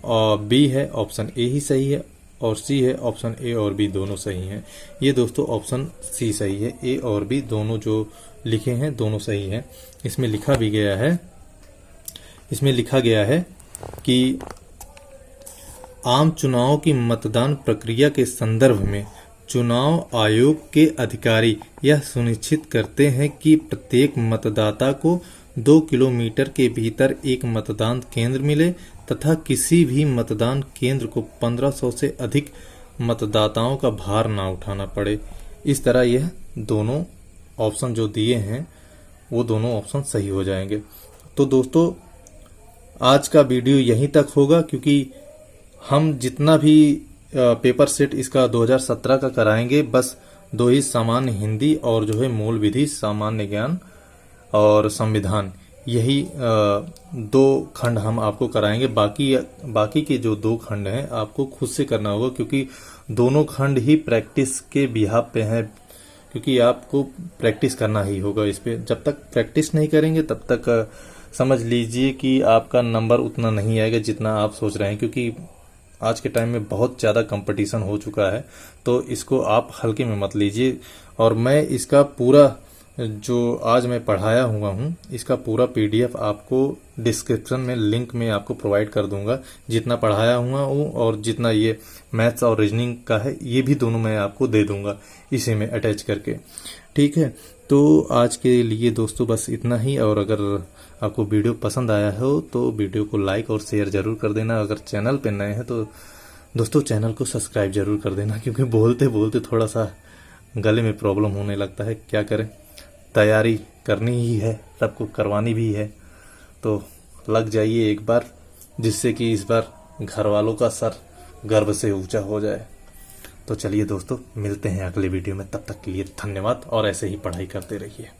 और बी है ऑप्शन ए ही सही है, और सी है ऑप्शन ए और बी दोनों सही हैं। ये दोस्तों ऑप्शन सी सही है, ए और बी दोनों जो लिखे हैं दोनों सही हैं। इसमें लिखा गया है कि आम चुनाव की मतदान प्रक्रिया के संदर्भ में चुनाव आयोग के अधिकारी यह सुनिश्चित करते हैं कि प्रत्येक मतदाता को 2 किलोमीटर के भीतर एक मतदान केंद्र मिले तथा किसी भी मतदान केंद्र को 1500 से अधिक मतदाताओं का भार ना उठाना पड़े। इस तरह यह दोनों ऑप्शन जो दिए हैं वो दोनों ऑप्शन सही हो जाएंगे। तो दोस्तों आज का वीडियो यहीं तक होगा, क्योंकि हम जितना भी पेपर सेट इसका 2017 का कराएंगे बस 2 ही सामान्य हिंदी और जो है मूल विधि, सामान्य ज्ञान और संविधान, यही 2 खंड हम आपको कराएंगे। बाकी के जो 2 खंड हैं आपको खुद से करना होगा, क्योंकि दोनों खंड ही प्रैक्टिस के बिहाफ पे हैं, क्योंकि आपको प्रैक्टिस करना ही होगा इस पे। जब तक प्रैक्टिस नहीं करेंगे तब तक समझ लीजिए कि आपका नंबर उतना नहीं आएगा जितना आप सोच रहे हैं, क्योंकि आज के टाइम में बहुत ज़्यादा कंपटीशन हो चुका है। तो इसको आप हल्के में मत लीजिए। और मैं इसका पूरा जो आज मैं पढ़ाया हुआ हूँ इसका पूरा PDF आपको डिस्क्रिप्शन में लिंक में आपको प्रोवाइड कर दूंगा। जितना पढ़ाया हुआ हूँ और जितना ये मैथ्स और रीजनिंग का है ये भी दोनों मैं आपको दे दूंगा इसी में अटैच करके। ठीक है, तो आज के लिए दोस्तों बस इतना ही। और अगर आपको वीडियो पसंद आया हो तो वीडियो को लाइक और शेयर जरूर कर देना। अगर चैनल पे नए हैं तो दोस्तों चैनल को सब्सक्राइब जरूर कर देना, क्योंकि बोलते बोलते थोड़ा सा गले में प्रॉब्लम होने लगता है। क्या करें, तैयारी करनी ही है, सबको करवानी भी है, तो लग जाइए एक बार, जिससे कि इस बार घर वालों का सर गर्व से ऊंचा हो जाए। तो चलिए दोस्तों मिलते हैं अगले वीडियो में, तब तक के लिए धन्यवाद और ऐसे ही पढ़ाई करते रहिए।